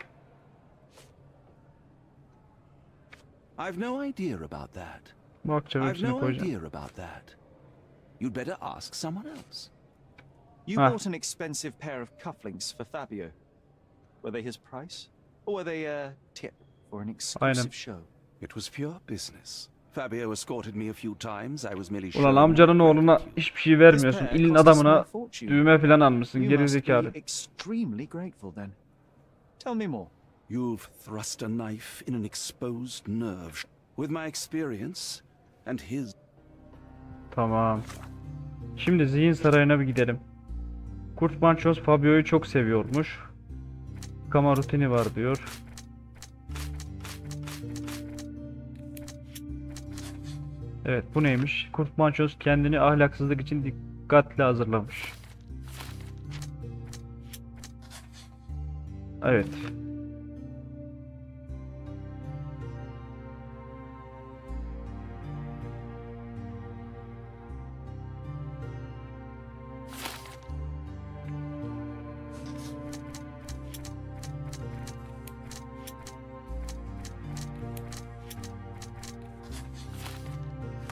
I've no idea about that. Bakacağım I've hepsini no koyacağım. idea about that. You'd better ask someone else. You Ah. bought an expensive pair of cufflinks for Fabio. Were they his price? Or were they a tip for an exclusive show? It was pure business. Fabio escorted me a few times. I was merely Ulan showing amcanın my oğluna gratitude. hiçbir şey vermiyorsun. pair İlin cost us adamına my fortune. düğme falan almışsın. You must Gerizekalı. be extremely grateful then. Tell me more. You've thrust a knife in an exposed nerve. With my experience and his... Tamam. Şimdi zihin sarayına bir gidelim. Kurt Mançoz Fabio'yu çok seviyormuş. Kama rutini var diyor. Evet, bu neymiş? Kurt Mançoz kendini ahlaksızlık için dikkatle hazırlamış. Evet.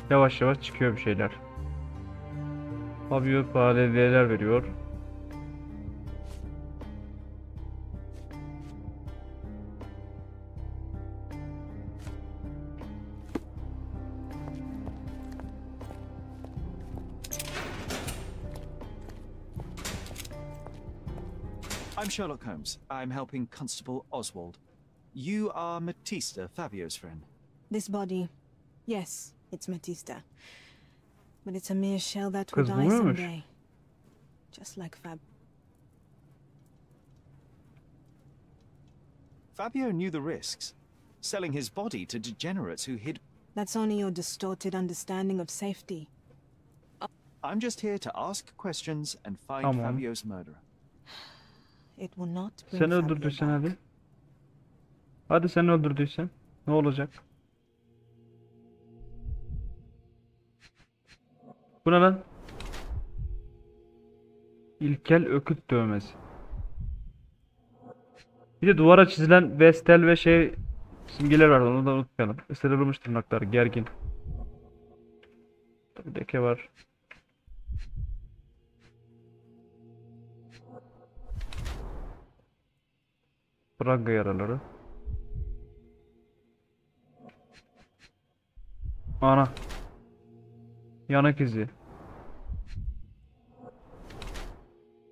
Yavaş yavaş çıkıyor bir şeyler. Fabio faaliyetler veriyor. I'm Sherlock Holmes. I'm helping Constable Oswald. You are Matista, Fabio's friend. This body, yes, it's Matista. But it's a mere shell that will Kız die buymuş. someday. Just like Fab. Fabio knew the risks. Selling his body to degenerates who hid... That's only your distorted understanding of safety. I'm just here to ask questions and find Tamam. Fabio's murderer. It will not bring Sen Fabio öldürdüysen back. hadi. Hadi sen öldürdüysen. Ne olacak? Bu ne lan? İlkel öküt dövmesi. Bir de duvara çizilen Vestel ve şey simgeler vardı, onu da unutmayalım. Isırılmış tırnaklar, gergin. Tabii leke var. Braga yaraları. Ana. Yanak izi.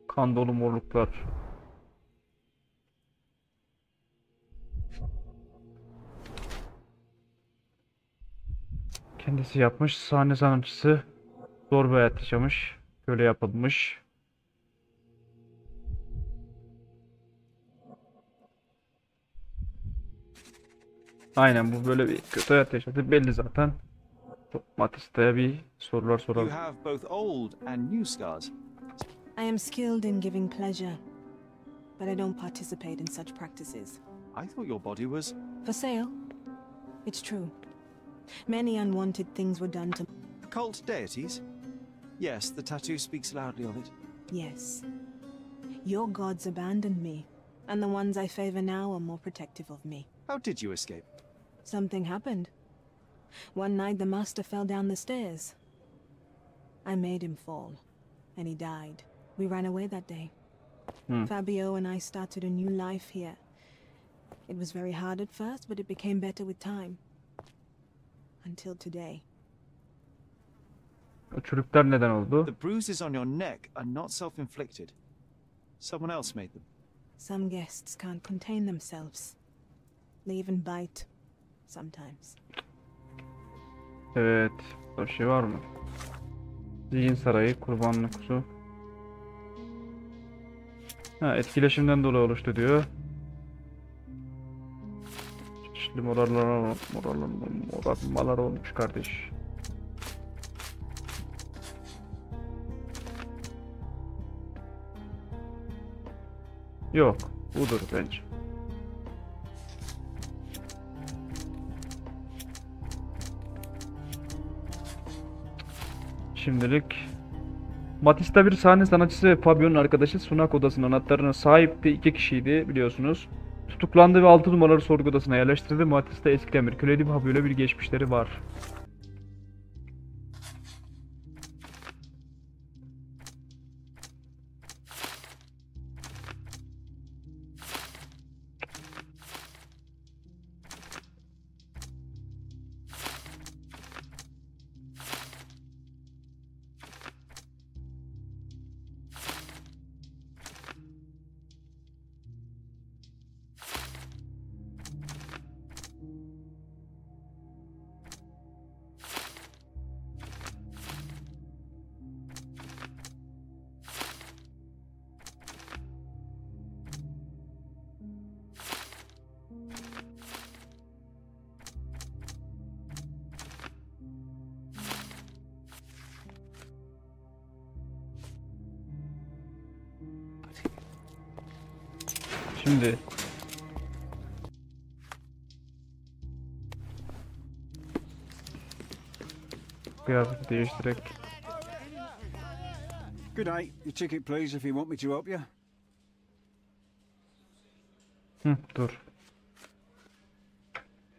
Kan dolu morluklar. Kendisi yapmış. Sahne sanatçısı. Zor bir hayat yaşamış. Köle yapılmış. Aynen, bu böyle bir kötü hayat yaşadı. Belli zaten. Matista'ya bir sorular You soralım. have both old and new scars. I am skilled in giving pleasure, but I don't participate in such practices. I thought your body was... For sale? It's true. Many unwanted things were done to... Occult deities? Yes, the tattoo speaks loudly of it. Yes. Your gods abandoned me, and the ones I favor now are more protective of me. How did you escape? Something happened. One night the master fell down the stairs. I made him fall, and he died. We ran away that day. Fabio and I started a new life here. It was very hard at first, but it became better with time. Until today. O çürükler neden oldu? The bruises on your neck are not self-inflicted. Someone else made them. Some guests can't contain themselves. They even bite. Sometimes. Evet. Bir şey var mı? Zihin sarayı, kurbanlık su. Ha, etkileşimden dolayı oluştu diyor. Çeşitli morarmalar olmuş kardeş. Yok, budur bence. Şimdilik Matista bir sahne sanatçısı ve Fabio'nun arkadaşı, sunak odasının anahtarına sahipti. 2 kişiydi biliyorsunuz. Tutuklandı ve 6 numaralı sorgu odasına yerleştirildi. Matista eskiden bir köleydi. Fabio ile bir geçmişleri var. Şimdi kıyafeti değiştirerek. Good day. Your ticket, please, if you want me to help you. Dur.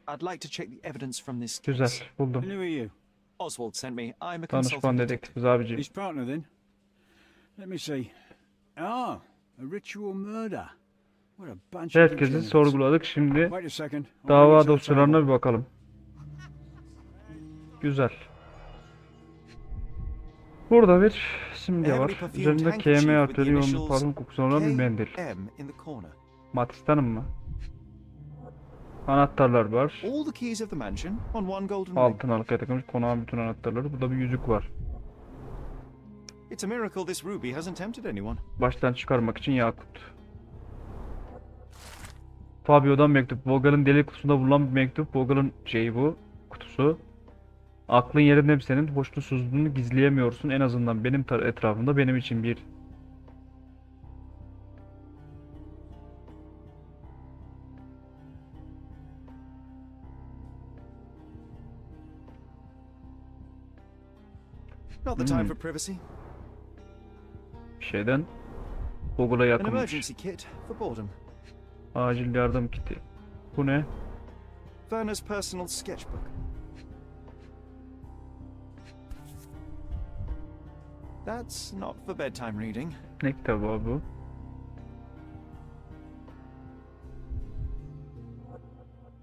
I'd like to check the evidence from this Güzel, case. buldum. And who are you? Oswald sent me. I'm a Danışman consultant detective. dedektifiz abicim. His partner, then. Let me see. Ah, a ritual murder. What a bunch of Herkesi degenerates. sorguladık. Şimdi Wait a second. I'll dava bring you to the dosyalarına table. bir bakalım. Güzel. Burada bir simge var. Üzerinde KM artırı yoğun parfüm kokusu olan bir mendil. KM in the corner. Matistan'ın mı? Anahtarlar var. All the keys of the mansion on one golden ring. Altın halkaya takılmış konağın bütün anahtarları. Burada bir yüzük var. It's a miracle this ruby hasn't tempted anyone. Baştan çıkarmak için yakut. Fabio'dan mektup. Vogel'in deli kutusunda bulunan bir mektup. Vogel'in şeyi bu. Kutusu. Aklın yerinde mi senin? Hoşnutsuzluğunu gizleyemiyorsun. En azından benim etrafımda benim için bir. Not the time for privacy. Bir şeyden Google'a An yakınmış. emergency kit for boredom. Acil yardım kiti. Bu ne? Werner's personal sketchbook. That's not for bedtime reading. Ne kitabı abi bu?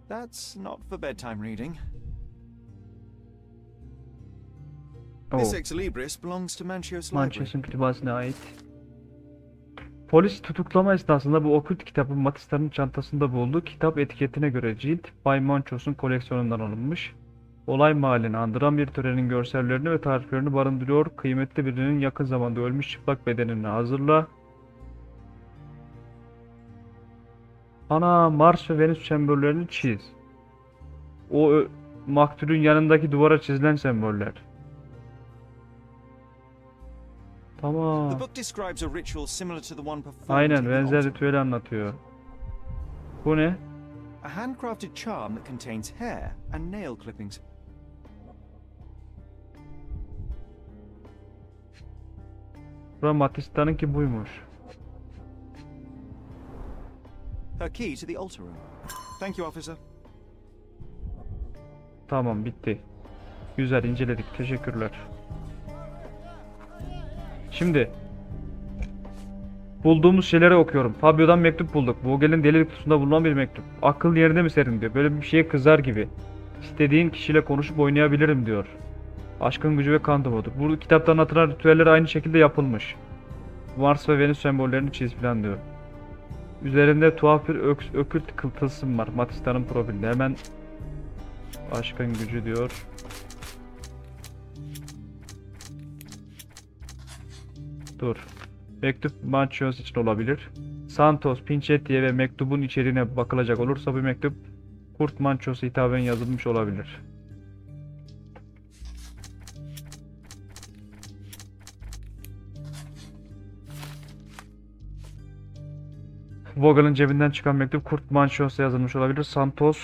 That's not for bedtime reading. Oh. This ex libris belongs to Manchios Library. Manches'in kütüphanesine ait. Polis tutuklama esnasında bu okült kitabı Matista'nın çantasında buldu. Kitap etiketine göre cilt Bay Manchos'un koleksiyonundan alınmış. Olay mahallini andıran bir törenin görsellerini ve tariflerini barındırıyor. Kıymetli birinin yakın zamanda ölmüş çıplak bedenini hazırla. Ana, Mars ve Venüs sembollerini çiz. O maktulün yanındaki duvara çizilen semboller. Tamam. The book describes a ritual similar to the one performed Aynen, in the benzer altar. ritüeli anlatıyor. Bu ne? A handcrafted charm that contains hair and nail clippings. Matista'nınki buymuş. Her key to the altar room. Thank you, officer. Tamam, bitti. Güzel, inceledik. Teşekkürler. Şimdi bulduğumuz şeyleri okuyorum. Fabio'dan mektup bulduk. Vogel'in deli kutusunda bulunan bir mektup. Akıl yerinde mi senin diyor. Böyle bir şeye kızar gibi. İstediğin kişiyle konuşup oynayabilirim diyor. Aşkın gücü ve kan dumudur. Bu kitapta anlatılan ritüeller aynı şekilde yapılmış. Mars ve Venüs sembollerini çiz falan diyor. Üzerinde tuhaf bir okült tılsım var. Matista'nın profilinde. Hemen aşkın gücü diyor. Dur. Mektup Manchios için olabilir. Santos, Pinchetti'ye ve mektubun içeriğine bakılacak olursa bu mektup Kurt Manchios'a hitaben yazılmış olabilir. Vogel'in cebinden çıkan mektup Kurt Manchios'a yazılmış olabilir. Santos,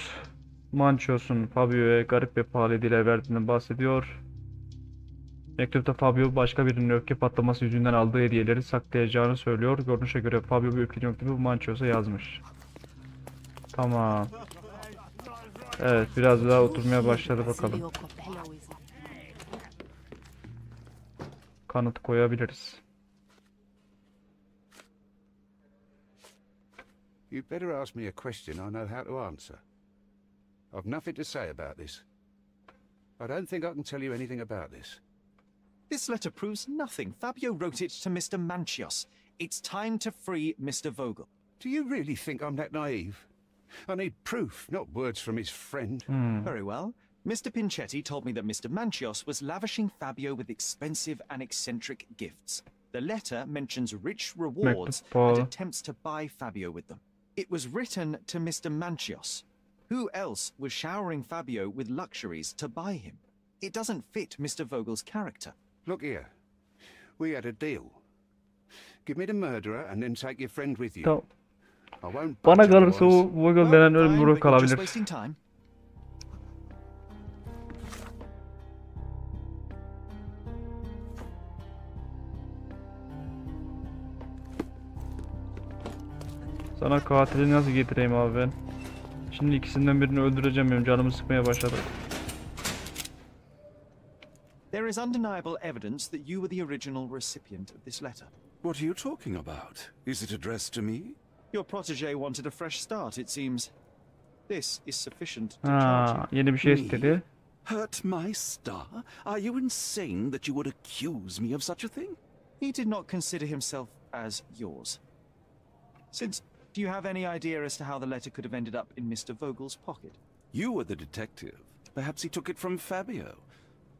Manchios'un Fabio'ya garip ve pahalı hediyeler verdiğinden bahsediyor. Mektupta Fabio başka birinin öfke patlaması yüzünden aldığı hediyeleri saklayacağını söylüyor. Görünüşe göre Fabio bir öfkeli mektubu Manchios'a yazmış. Tamam. Evet, biraz daha oturmaya başladı bakalım. Kanıt koyabiliriz. You'd better ask me a question I know how to answer. I've nothing to say about this. I don't think I can tell you anything about this. This letter proves nothing. Fabio wrote it to Mr. Manchios. It's time to free Mr. Vogel. Do you really think I'm that naive? I need proof, not words from his friend. Very well. Mr. Pinchetti told me that Mr. Manchios was lavishing Fabio with expensive and eccentric gifts. The letter mentions rich rewards and attempts to buy Fabio with them. It was written to Mr. Manchios. Who else was showering Fabio with luxuries to buy him? It doesn't fit Mr. Vogel's character. Look here. We had a deal. Give me the murderer and then take your friend with you. Tamam. I won't Bana budge kalırsa otherwise. o Vogel denen ölüm Fine, vurup but you're just kalabilir. wasting time. Sana katili nasıl getireyim abi ben? Şimdi ikisinden birini öldüreceğim, benim canımı sıkmaya başladı. There is undeniable evidence that you were the original recipient of this letter. What are you talking about? Is it addressed to me? Your protege wanted a fresh start, it seems. This is sufficient to charge Ha, you. yeni bir şey Me? istedi. Hurt my star? Are you insane that you would accuse me of such a thing? He did not consider himself as yours. Do you have any idea as to how the letter could have ended up in Mr. Vogel's pocket? You were the detective. Perhaps he took it from Fabio.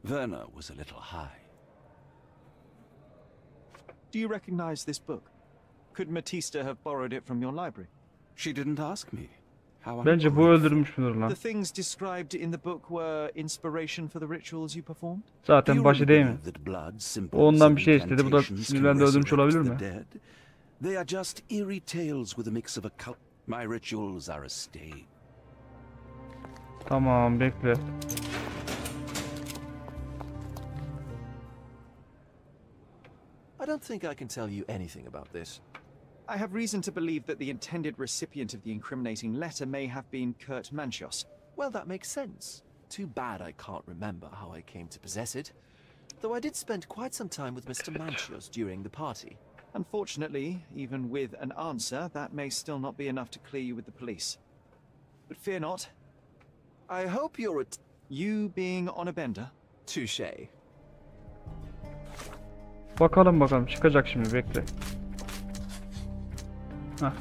Werner was a little high. Do you recognize this book? Could Matista have borrowed it from your library? She didn't ask me. How Bence bu ungrateful. öldürmüş müdür lan? The things described in the book were inspiration for the rituals you performed? Do Zaten you başı really değil mi? believe that blood, symbols, O ondan and bir şey istedi. Bu da incantations can sinirlendi öldürmüş olabilir resurrect the mi? dead? They are just eerie tales with a mix of occult. My rituals are a stage. Tamam, bekle. I don't think I can tell you anything about this. I have reason to believe that the intended recipient of the incriminating letter may have been Kurt Manchos. Well, that makes sense. Too bad I can't remember how I came to possess it. Though I did spend quite some time with Mr. Manchos during the party. Unfortunately, even with an answer, that may still not be enough to clear you with the police. But fear not. I hope you're at You being on a bender? touche. Bakalım çıkacak şimdi, bekle. Heh.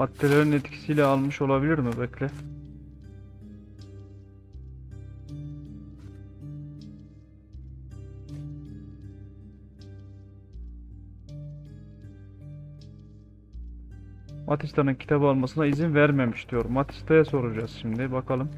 Maddelerin etkisiyle almış olabilir mi? Bekle. Matista'nın kitabı almasına izin vermemiş diyor. Matista'ya soracağız şimdi, bakalım.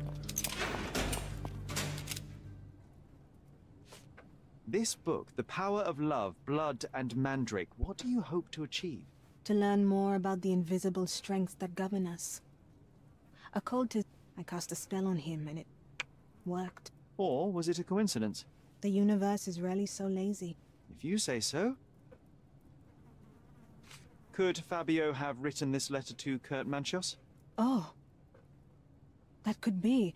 This book, The Power of Love, Blood and Mandrake, what do you hope to achieve? To learn more about the invisible strengths that govern us. Occultist, I cast a spell on him and it worked. Or was it a coincidence? The universe is really so lazy. If you say so. Could Fabio have written this letter to Kurt Manchos? Oh. That could be.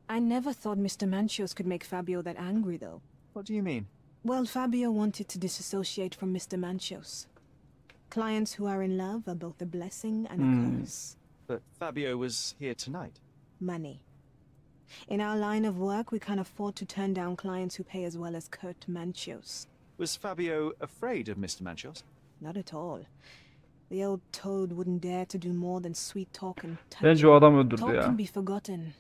I never thought Mr. Manchos could make Fabio that angry, though. What do you mean? Well, Fabio wanted to disassociate from Mr. Manchos. Clients who are in love are both a blessing and a curse. But Fabio was here tonight. Money. In our line of work, we can't afford to turn down clients who pay as well as Kurt Manchos. Was Fabio afraid of Mr. Manchos? Not at all. The old toad wouldn't dare to do more than sweet talk and touch. Bence o adam öldürdü Talk ya. can be forgotten,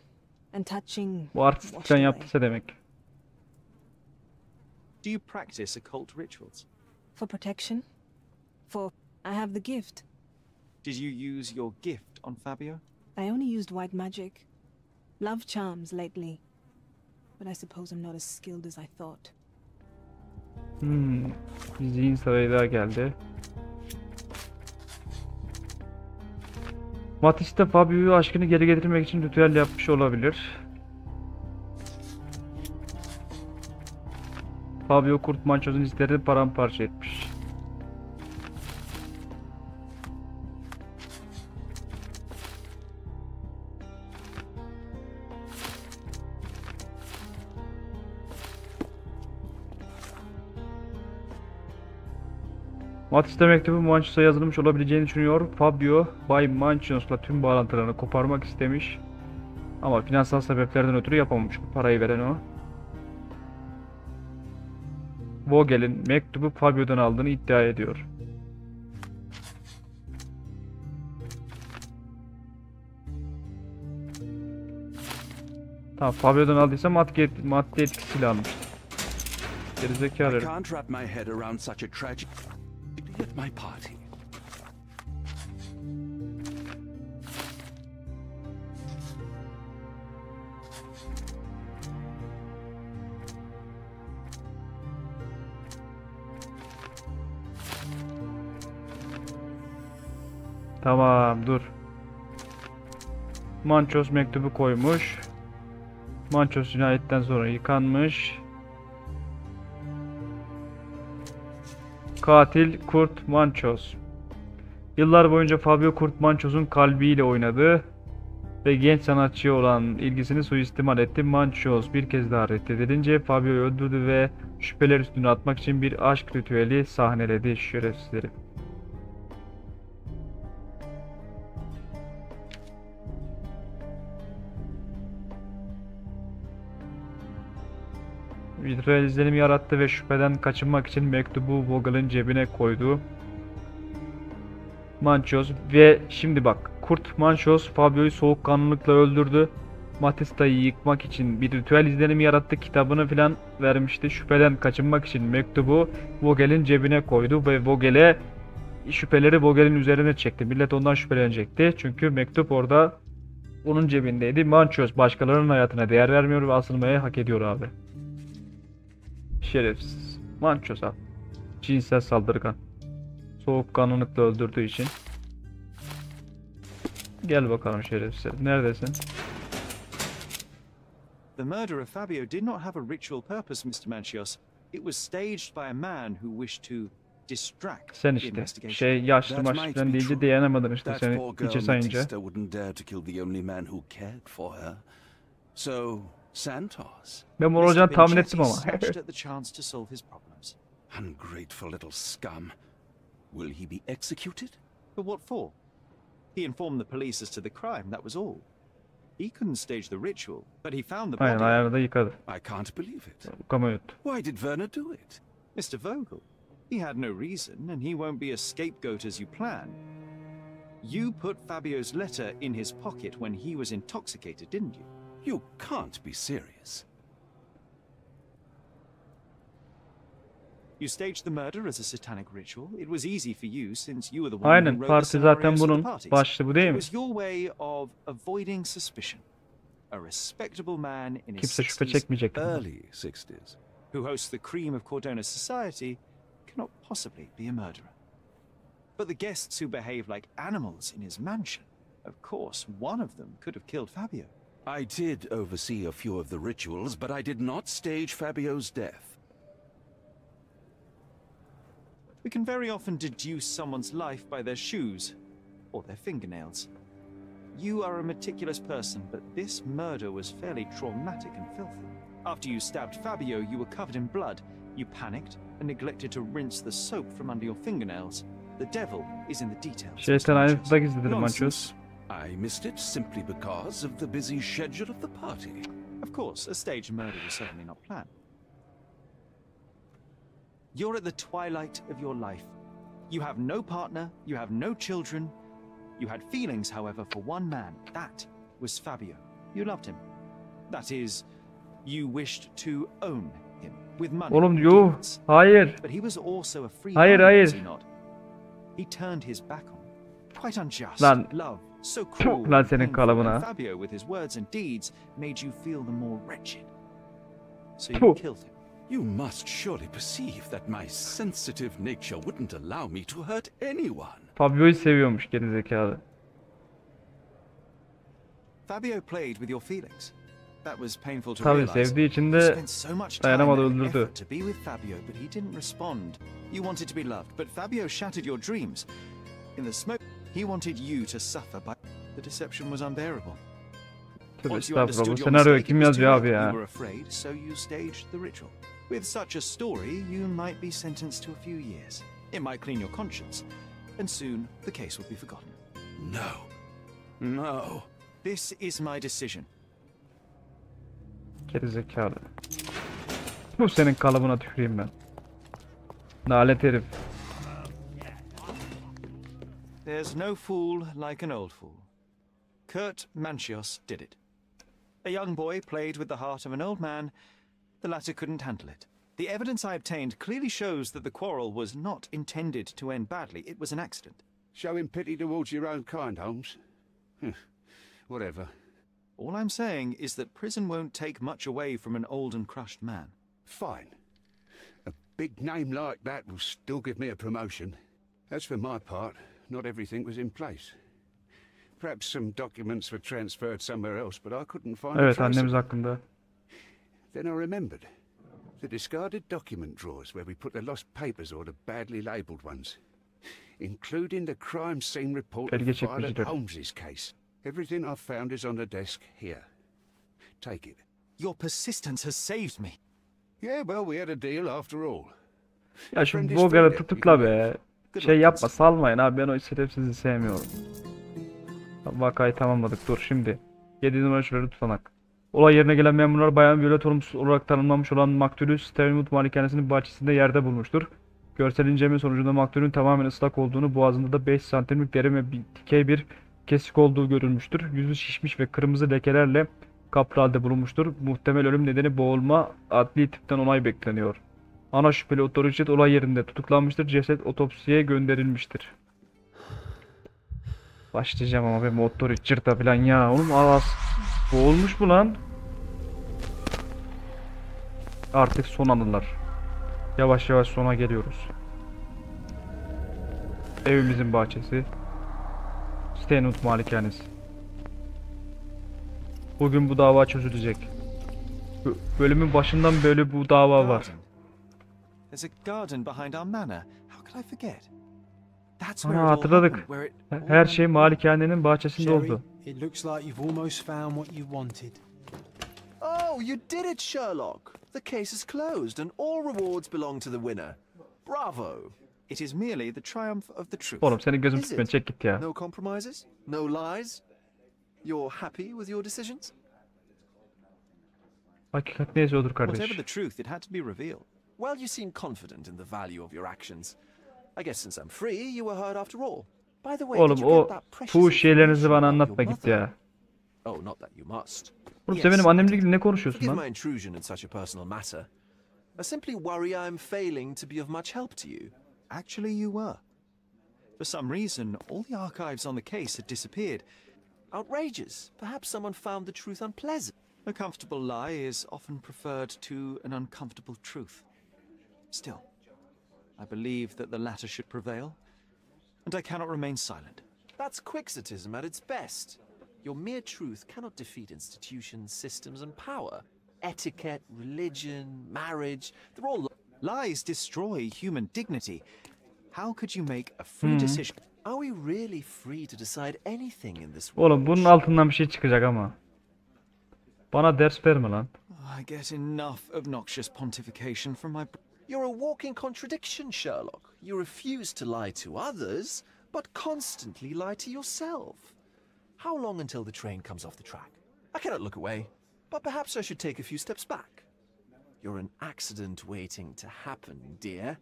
and touching Bu artistlikten yaptıysa demek. Do you practice occult rituals? For protection? I have the gift. Did you use your gift on Fabio? I only used white magic. Love charms lately. But I suppose I'm not as skilled as I thought. Zihin sarayı daha geldi. Matista Fabio'yu aşkını geri getirmek için ritüel yapmış olabilir. Fabio Kurt Manchos'un hislerini paramparça etmiş. Matista mektubu Manchos'a yazılmış olabileceğini düşünüyor. Fabio, Bay Manchos'la tüm bağlantılarını koparmak istemiş. Ama finansal sebeplerden ötürü yapamamış. Parayı veren o. Vogel'in mektubu Fabio'dan aldığını iddia ediyor. Tamam, Fabio'dan aldıysa madde etkisiyle almıştır. Gerizekalı. I can't wrap my head around such a tragedy at my party. Tamam, dur. Manchos mektubu koymuş. Manchos cinayetten sonra yıkanmış. Katil Kurt Manchos. Yıllar boyunca Fabio Kurt Manchos'un kalbiyle oynadı ve genç sanatçıya olan ilgisini suistimal etti. Manchos bir kez daha reddedilince Fabio'yu öldürdü ve şüpheler üstüne atmak için bir aşk ritüeli sahneledi. Şerefsizleri. Ritüel izlenim yarattı ve şüpheden kaçınmak için mektubu Vogel'in cebine koydu. Manchos ve şimdi bak, Kurt Manchos Fabio'yu soğukkanlılıkla öldürdü. Matista'yı yıkmak için bir ritüel izlenimi yarattı, kitabını filan vermişti. Şüpheden kaçınmak için mektubu Vogel'in cebine koydu ve şüpheleri Vogel'in üzerine çekti. Millet ondan şüphelenecekti çünkü mektup orada onun cebindeydi. Manchos başkalarının hayatına değer vermiyor ve asılmayı hak ediyor abi. Şerefsiz. Manchos abi. Cinsel saldırgan. Soğukkanlılıkla öldürdüğü için. Gel bakalım şerefsiz. Neredesin? The murder of Fabio did not have a ritual purpose, Mr. Manchios. It was staged by a man who wished to distract Sen the işte. investigation. Yaşlı maçlıktan deyince dayanamadım işte seni içe sayınca. Matista wouldn't dare to kill the only man who cared for her. So, Santos. Ben bunu olacağını tahmin ettim ama. Snatched at the chance to solve his problems. Ungrateful little scum. Will he be executed? But what for? He informed the police as to the crime, that was all. He couldn't stage the ritual, but he found the Aynen, body. ayarda yıkadı. I can't believe it. Why did Werner do it? Mr. Vogel, he had no reason, and he won't be a scapegoat as you plan. You put Fabio's letter in his pocket when he was intoxicated, didn't you? You can't be serious. You staged the murder as a satanic ritual. It was easy for you since you were the one Aynen, who wrote parti the zaten scenarios for the bunun parties. başlığı bu değil mi? It was your way of avoiding suspicion. A respectable man in his Kimse şüphe 60s, çekmeyecek. Early 60s. who hosts the cream of Cordona's society, cannot possibly be a murderer. But the guests who behave like animals in his mansion, of course, one of them could have killed Fabio. I did oversee a few of the rituals, but I did not stage Fabio's death. We can very often deduce someone's life by their shoes or their fingernails. You are a meticulous person, but this murder was fairly traumatic and filthy. After you stabbed Fabio, you were covered in blood. You panicked and neglected to rinse the soap from under your fingernails. The devil is in the details. Şeytan aynısında gizlidir Manchos. I missed it simply because of the busy schedule of the party. Of course, a staged murder was certainly not planned. You're at the twilight of your life. You have no partner, you have no children. You had feelings, however, for one man. That was Fabio. You loved him. That is, you wished to own him with money. Oğlum yuh, hayır. But he was also a free Hayır, man, hayır. was he not? He turned his back on. Quite unjust. Lan. Love, so cruel. Lan and senin painful, kalıbına. and Fabio, with his words and deeds, made you feel the more wretched. So you killed him. You must surely perceive that my sensitive nature wouldn't allow me to hurt anyone. Fabio'yu seviyormuş gerizekalı. Fabio played with your feelings. That was painful to Tabii realize. sevdiği için You de spent so much time dayanamadı, and öldürdü. effort to be with Fabio, but he didn't respond. You wanted to be loved, but Fabio shattered your dreams. In the smoke, he wanted you to suffer, but the deception was unbearable. Tövbe Once you understood estağfurullah. Bu your senaryoyu mistake, kim it was too yazıyor abi late. ya? You were afraid, so you staged the ritual. With such a story, you might be sentenced to a few years. It might clean your conscience, and soon the case will be forgotten. No. No. This is my decision. Gerizekalı. Bu senin kalıbına tüküreyim ben. Nalet herif. There's no fool like an old fool. Kurt Manchios did it. A young boy played with the heart of an old man. The latter couldn't handle it. The evidence I obtained clearly shows that the quarrel was not intended to end badly. It was an accident. Showing pity towards your own kind, Holmes. Whatever. All I'm saying is that prison won't take much away from an old and crushed man. Fine. A big name like that will still give me a promotion. As for my part, not everything was in place. Perhaps some documents were transferred somewhere else, but I couldn't find Evet, a trace annemiz of it. hakkında. Then I remembered. The discarded document drawers where we put the lost papers or the badly labelled ones. Including the crime scene report of Belge Violet çekmecidir. Holmes's case. Everything I've found is on the desk here. Take it. Your persistence has saved me. Yeah, well, we had a deal after all. Ya şu Vogel'ı tutukla be. Şey yapma, salmayın abi, ben o şerefsizi sevmiyorum. Vakayı tamamladık, dur şimdi. 7 numara şurada tutanak. Olay yerine gelen memurlar Bayan Violet Holmes olarak tanımlanmış olan maktulü Sterwood malikanesinin bahçesinde yerde bulmuştur. Görsel inceleme sonucunda maktulün tamamen ıslak olduğunu, boğazında da 5 santimlik derin ve dikey bir kesik olduğu görülmüştür. Yüzü şişmiş ve kırmızı lekelerle kaplı halde bulunmuştur. Muhtemel ölüm nedeni boğulma, adli tıptan onay bekleniyor. Ana şüpheli Otto Richard olay yerinde tutuklanmıştır. Ceset otopsiye gönderilmiştir. Başlayacağım ama benim Otto Richard'a falan ya. Oğlum ağız boğulmuş mu lan? Artık son anılar. Yavaş yavaş sona geliyoruz. Evimizin bahçesi. Stenwood malikanesi. Bugün bu dava çözülecek. Bölümün başından böyle bu dava var. There's a garden behind our manor. How could I forget? That's Ana hatırladık. Her şey malikanenin bahçesinde oldu. It looks like you've almost found what you wanted. Oh, you did it, Sherlock. The case is closed and all rewards belong to the winner. Bravo. It is merely the triumph of the truth. Oğlum senin gözün Is tutmuyor. it? Çek git ya. No compromises? No lies? You're happy with your decisions? Hakikat neyse odur Whatever kardeş. the truth, it had to be revealed. Well, you seem confident in the value of your actions. I guess since I'm free, you were heard after all. By the way, Oğlum did you o get that precious fuhuş şeylerinizi bana information about anlatma your git mother? ya. Oh, not that you must. Oğlum sen benim annemle ilgili ne konuşuyorsun Forgive lan? my intrusion in such a personal matter. I simply worry I'm failing to be of much help to you. Actually, you were. For some reason, all the archives on the case had disappeared. Outrageous. Perhaps someone found the truth unpleasant. A comfortable lie is often preferred to an uncomfortable truth. Still, I believe that the latter should prevail, and I cannot remain silent. That's quixotism at its best. Your mere truth cannot defeat institutions, systems, and power. Etiquette, religion, marriage, they're all lies destroy human dignity. How could you make a free decision? Are we really free to decide anything in this world? Oğlum bunun altından bir şey çıkacak ama. Bana ders verme lan. I get enough obnoxious pontification from my... You're a walking contradiction, Sherlock. You refuse to lie to others, but constantly lie to yourself. How long until the train comes off the track? I cannot look away, but perhaps I should take a few steps back. You're an accident waiting to happen, dear.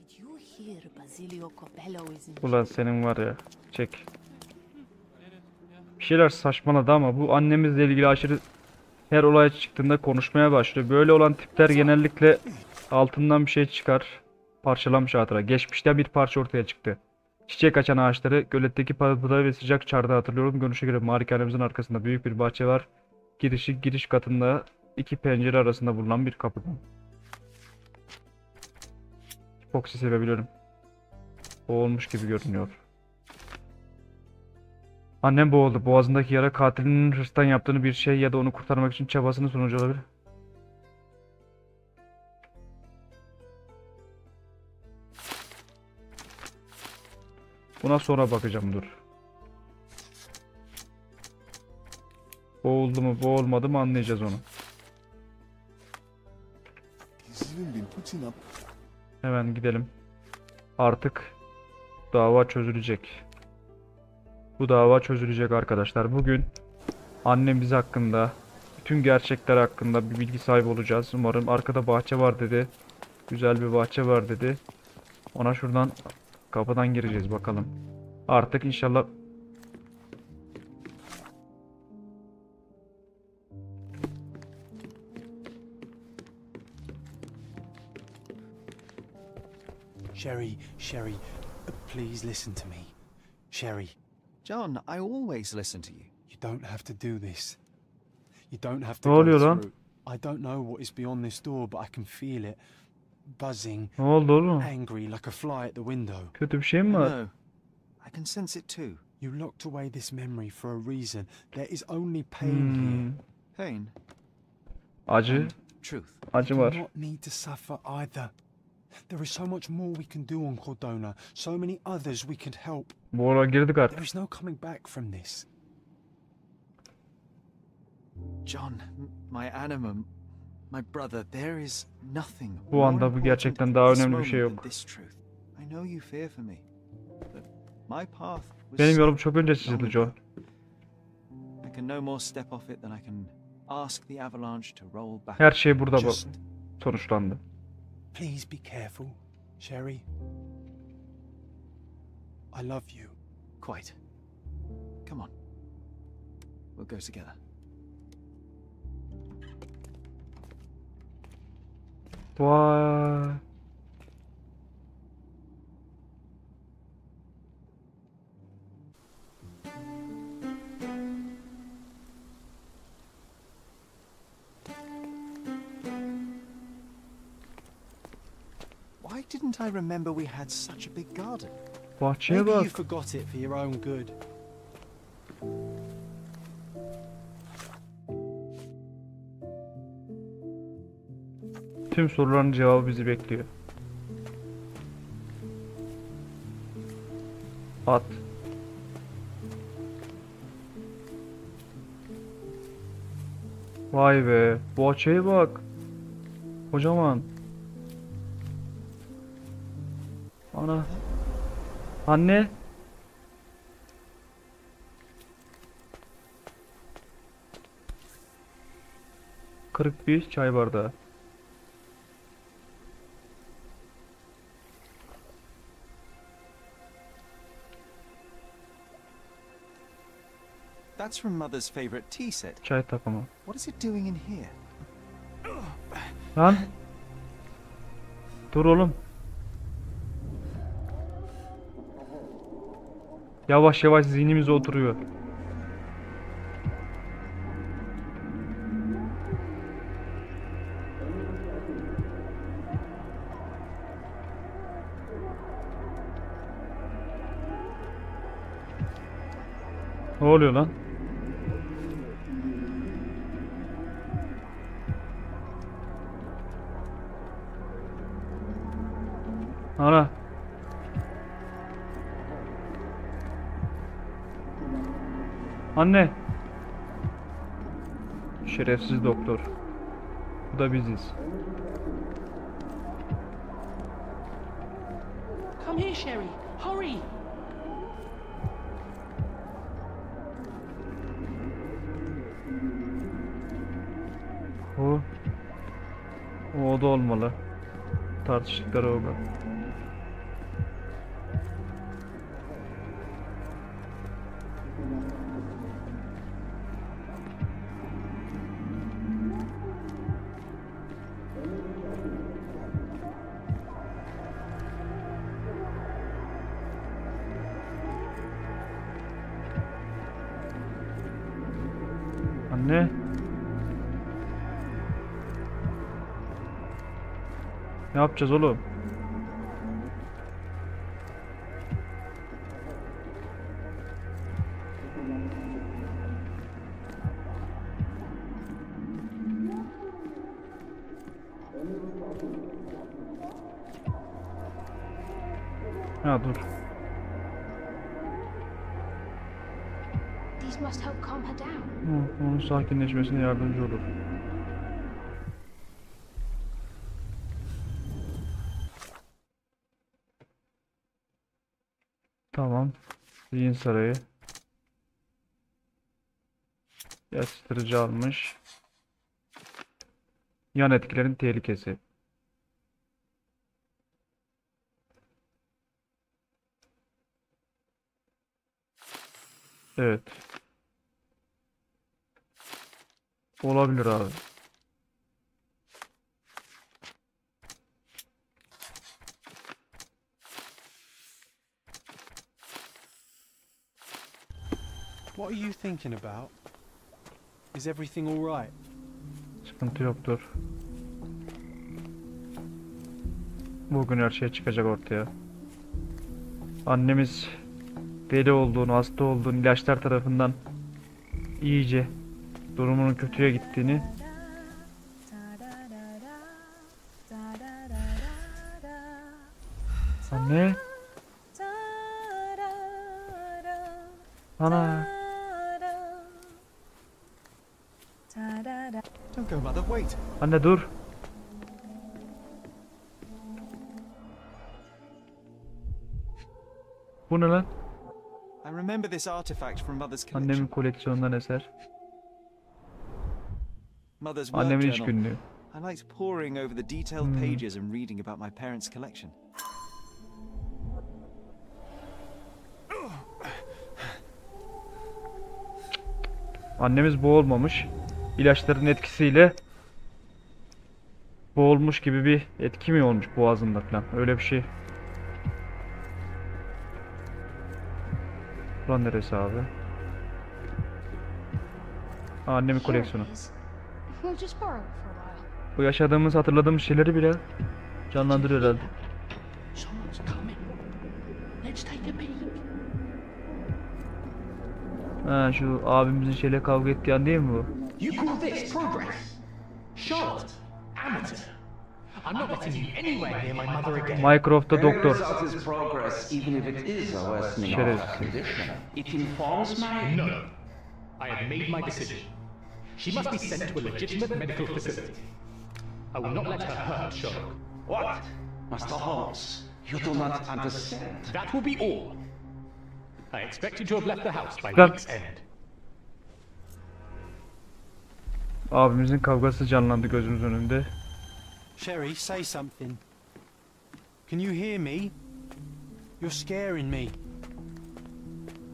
Did you hear Basilio Coppello is in... Ulan senin var ya. Çek. Bir şeyler saçmaladı ama bu annemizle ilgili aşırı her olay çıktığında konuşmaya başlıyor. Böyle olan tipler genellikle altından bir şey çıkar. Parçalanmış hatıra. Geçmişte bir parça ortaya çıktı. Çiçek açan ağaçları, göletteki parıltıları ve sıcak çardağı hatırlıyorum. Görünüşe göre malikanemizin arkasında büyük bir bahçe var. Girişi giriş katında iki pencere arasında bulunan bir kapıdan. Hipoksi sevebiliyorum. Boğulmuş gibi görünüyor. Annem boğuldu. Boğazındaki yara katilinin hırstan yaptığını bir şey ya da onu kurtarmak için çabasının sonucu olabilir. Buna sonra bakacağım dur. Boğuldu mu boğulmadı mı anlayacağız onu. Hemen gidelim. Artık dava çözülecek. Bu dava çözülecek arkadaşlar. Bugün annemiz hakkında, bütün gerçekler hakkında bir bilgi sahibi olacağız. Umarım arkada bahçe var dedi. Güzel bir bahçe var dedi. Ona şuradan kapıdan gireceğiz bakalım. Artık inşallah Sherry, please listen to me. Sherry. John, I always listen to you. You don't have to do this. You don't have to Ne oluyor go lan? through. I don't know what is beyond this door, but I can feel it. Buzzing. Ne oldu oğlum? Angry like a fly at the window. Kötü bir şey mi var? No, I can sense it too. You locked away this memory for a reason. There is only pain here. Pain. Acı. Truth. Acı You do var. not need to suffer either. There is so much more we can do on Cordona. So many others we could help. Bu ara girdik artık. There is no coming back from this. John, my animum, my brother, there is nothing Bu more anda bu important gerçekten at daha this önemli bir şey moment yok. than this truth. I know you fear for me, but my path was Benim set yolum çok önce long çizildi ago. John. I can no more step off it than I can ask the avalanche to roll back. Her şey burada Just sonuçlandı. Please be careful, Sherry. I love you. quite. Come on. We'll go together. Vay. Why didn't I remember we had such a big garden? Bahçeye Maybe you bak. forgot it for your own good. Tüm soruların cevabı bizi bekliyor. At. Vay be. Bahçeye bak. Kocaman. Ana. Anne. Kırık bir çay bardağı. That's from Mother's favorite tea set. Çay takımı. What is it doing in here? Lan. Dur oğlum. Yavaş yavaş zihnimize oturuyor. Ne oluyor lan? Ana. Anne. Şerefsiz doktor. Bu da biziz. Come here, Sherry. Hurry. O da olmalı. Tartıştıkları o kadar. Anne. Ne yapacağız oğlum? Ha dur. These must help calm her down. Onun sakinleşmesine yardımcı olur. Tamam. Zihin sarayı. Yatıştırıcı almış. Yan etkilerin tehlikesi. Evet. Olabilir abi. What are you thinking about? Is everything all right? Sıkıntı yoktur. Bugün her şey çıkacak ortaya. Annemiz deli olduğunu, hasta olduğunu, ilaçlar tarafından iyice durumunun kötüye gittiğini anne. Ana. Don't go, Mother. Wait. Anne dur. Bu ne lan? I remember this artifact from Mother's collection. Annemin koleksiyonundan eser. Mother's work Annemin iş journal. günlüğü. I liked poring over the detailed pages and reading about my parents' collection. Annemiz boğulmamış. İlaçların etkisiyle boğulmuş gibi bir etki mi olmuş boğazında falan. Öyle bir şey. Buran neresi abi? Annemin koleksiyonu. We'll just borrow it for a while. Bu yaşadığımız, hatırladığımız şeyleri bile canlandırıyor herhalde. Someone's coming. Let's take a peek. Ha, şu abimizin şeyle kavga ettiği an değil mi bu? You call this progress? Charlotte, amateur. I'm not letting you anywhere near my mother again. Mycroft'ta doktor. Şerefsiz. It informs my... No. I have made my decision. She must be sent to a legitimate medical facility. I will not let her hurt Sherlock. What? Master Holmes, you do not understand. That will be all. I expect you to have left the house by Lan. week's end. Abimizin kavgası canlandı gözümüz önünde. Sherry, say something. Can you hear me? You're scaring me.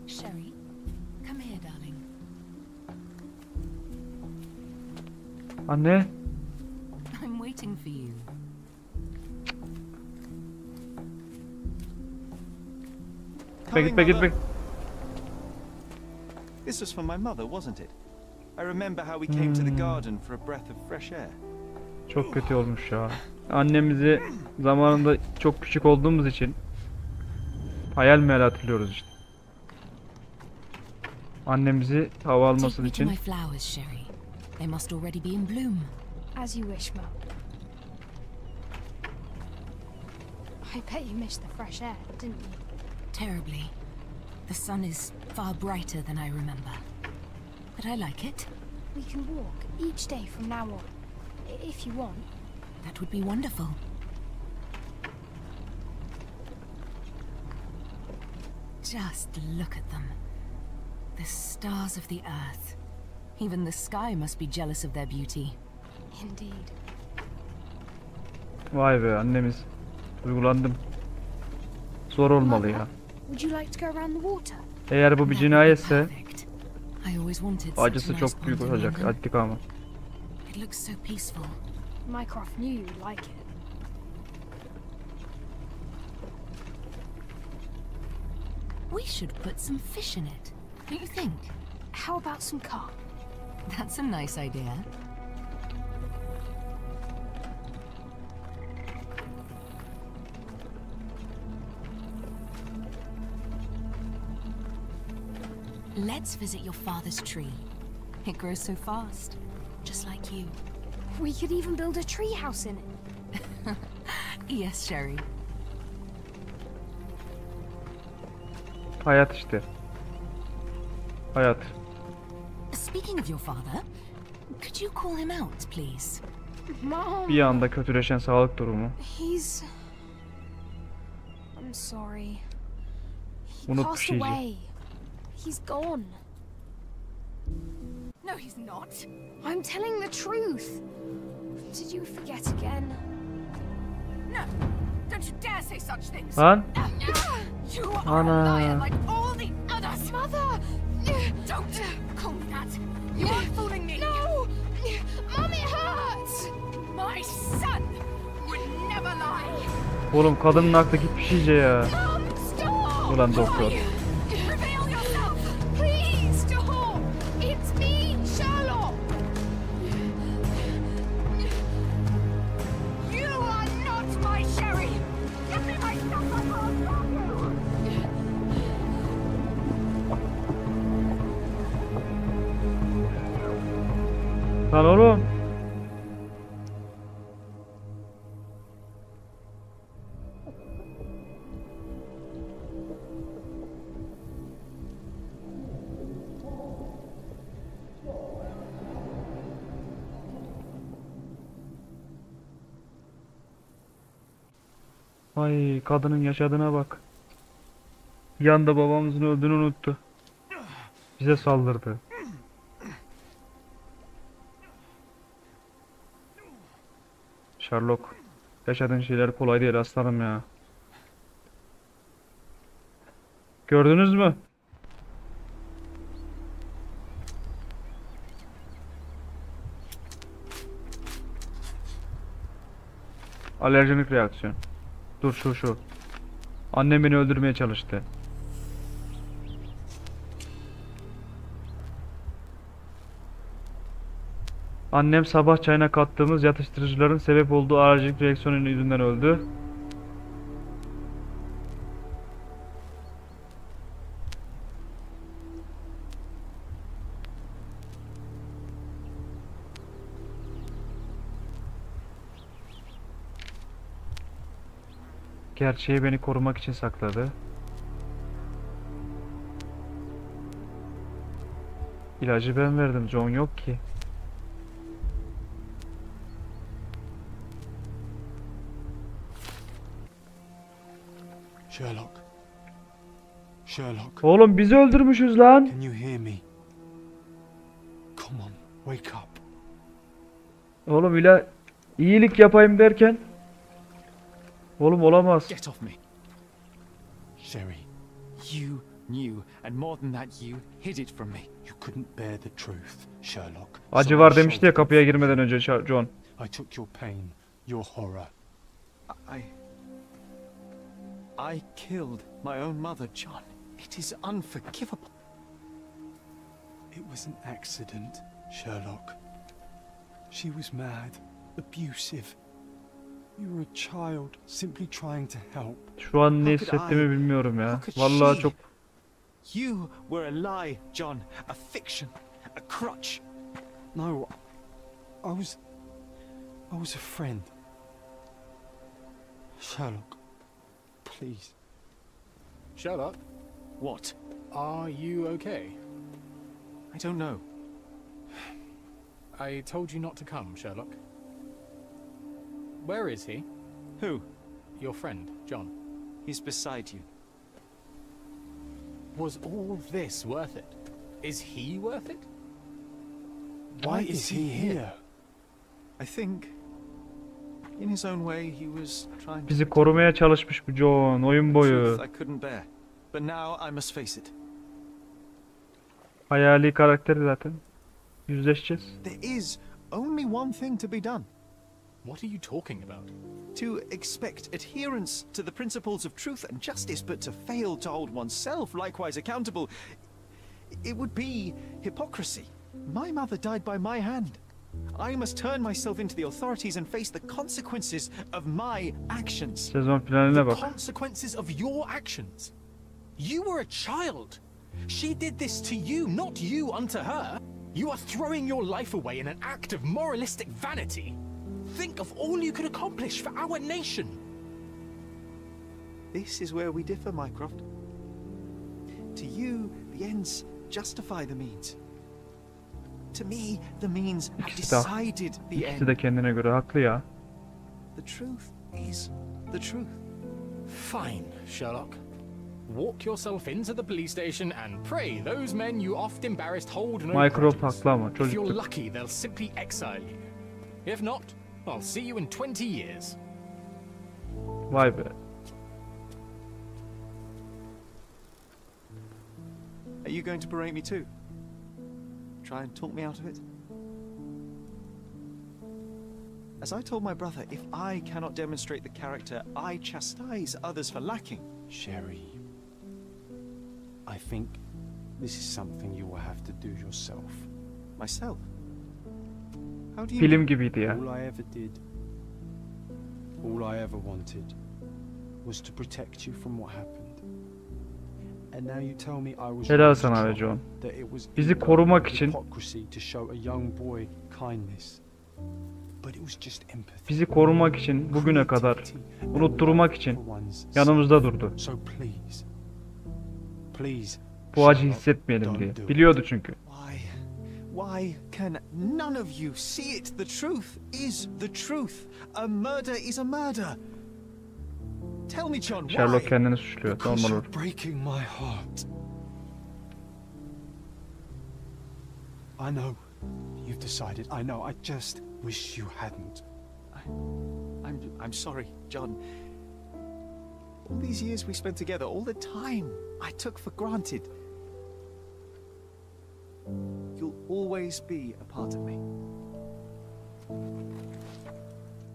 Sherry, come here, darling. Anne. I'm waiting for you. Gitme gitme. This was for my mother, wasn't it? I remember how we came to the garden for a breath of fresh air. Çok kötü olmuş ya. Annemizi zamanında çok küçük olduğumuz için hayal meyal hatırlıyoruz işte. Annemizi hava alması için. My flowers, Sherry. They must already be in bloom. As you wish, Mum. I bet you missed the fresh air, didn't you? Terribly. The sun is far brighter than I remember. But I like it. We can walk each day from now on, if you want. That would be wonderful. Just look at them. The stars of the earth. Even the sky must be jealous of their beauty. Indeed. Vay be annemiz. Duygulandım. Zor olmalı ya. Would you like to go around the water? Eğer bu bir cinayetse I always wanted such acısı a nice çok büyük pond in olacak. London. İntikamı. It looks so peaceful. Mycroft knew you would like it. We should put some fish in it. Don't you think? How about some carp? That's a nice idea. Let's visit your father's tree. It grows so fast, just like you. We could even build a tree house in it. Yes, Sherry. Hayat işte. Hayat. Speaking of your father, could you call him out, please? Mom. Bir anda kötüleşen sağlık durumu. He's... I'm sorry. He Unutmuş passed iyice. away. He's gone. No, he's not. I'm telling the truth. Did you forget again? No, don't you dare say such things. Lan. You are a liar like all the others. Mother! Don't call me that. You are fooling me. No! Mom, it hurts! My son would never lie. Oğlum kadının aklı gitmiş iyice ya. Mom, stop! Ulan doktor. Reveal yourself! Please stop! It's me, Sherlock! You are not my Sherry. Give me my stuff, I can't stop you. Lan oğlum. Ay kadının yaşadığına bak. Bir anda babamızın öldüğünü unuttu. Bize saldırdı. Sherlock. Yaşadığın şeyler kolay değil aslanım ya. Gördünüz mü? Alerjenik reaksiyon. Dur şu. Annem beni öldürmeye çalıştı. Annem sabah çayına kattığımız yatıştırıcıların sebep olduğu alerjik reaksiyonun yüzünden öldü. Gerçeği beni korumak için sakladı. İlacı ben verdim, John yok ki. Sherlock. Oğlum bizi öldürmüşüz lan. Can you hear me? Come on, wake up. Oğlum iyilik yapayım derken. Oğlum olamaz. Get off me. Sherry, You knew, and more than that, you hid it from me. you couldn't bear the truth, Sherlock. Acı So var I demişti ya showed kapıya you. girmeden önce John. I took your pain, your horror. I killed my own mother, John. It is unforgivable. It was an accident, Sherlock. She was mad, abusive. You were a child, simply trying to help. Şu an ne hissettiğimi bilmiyorum ya. Vallahi çok... You were a lie, John. A fiction. A crutch. No, I was a friend. Sherlock, please. Sherlock, What? are you okay? I don't know. I told you not to come, Sherlock. Where is he? Who? Your friend, John. He's beside you. Was all this worth it? Is he worth it? Why is he here? I think, in his own way, he was trying to Bizi korumaya çalışmış bu John oyun boyu. truth I couldn't bear. But now I must face it. Hayali karakteri zaten. Yüzleşeceğiz. There is only one thing to be done. What are you talking about? To expect adherence to the principles of truth and justice, but to fail to hold oneself likewise accountable, it would be hypocrisy. My mother died by my hand. I must turn myself into the authorities and face the consequences of my actions. Sezon finaline The bak. consequences of your actions. You were a child. She did this to you, not you unto her. You are throwing your life away in an act of moralistic vanity. Think of all you could accomplish for our nation. This is where we differ, Mycroft. To you, the ends justify the means. To me, the means have decided the İkisi de end. kendine göre haklı ya. The truth is the truth. Fine, Sherlock. Walk yourself into the police station and pray those men you oft embarrassed hold no Mycroft grudges. haklı ama If you're çocuktuk. lucky, they'll simply exile you. If not, I'll see you in 20 years. Vay be. Are you going to berate me too? Try and talk me out of it? As I told my brother, if I cannot demonstrate the character I chastise others for lacking. Sherry, I think this is something you will have to do yourself. Myself? How do you Film gibiydi ya. All I ever did, all I ever wanted, was to protect you from what happened. And now you tell me I was Helal wrong, sana be John. that it was Bizi evil korumak and için, hypocrisy to show a young boy kindness. But it was just empathy. bizi korumak için bugüne kadar unutturmak için yanımızda durdu. So please, please, Bu acı Sherlock, hissetmeyelim don't diye. do it. Biliyordu çünkü. Why can none of you see it? The truth is the truth. A murder is a murder. Tell me, John, Sherlock why? kendini suçluyor. Because Normal you're olur. breaking my heart. I know you've decided. I know. I just wish you hadn't. I'm sorry, John. All these years we spent together, all the time I took for granted. You'll always be a part of me.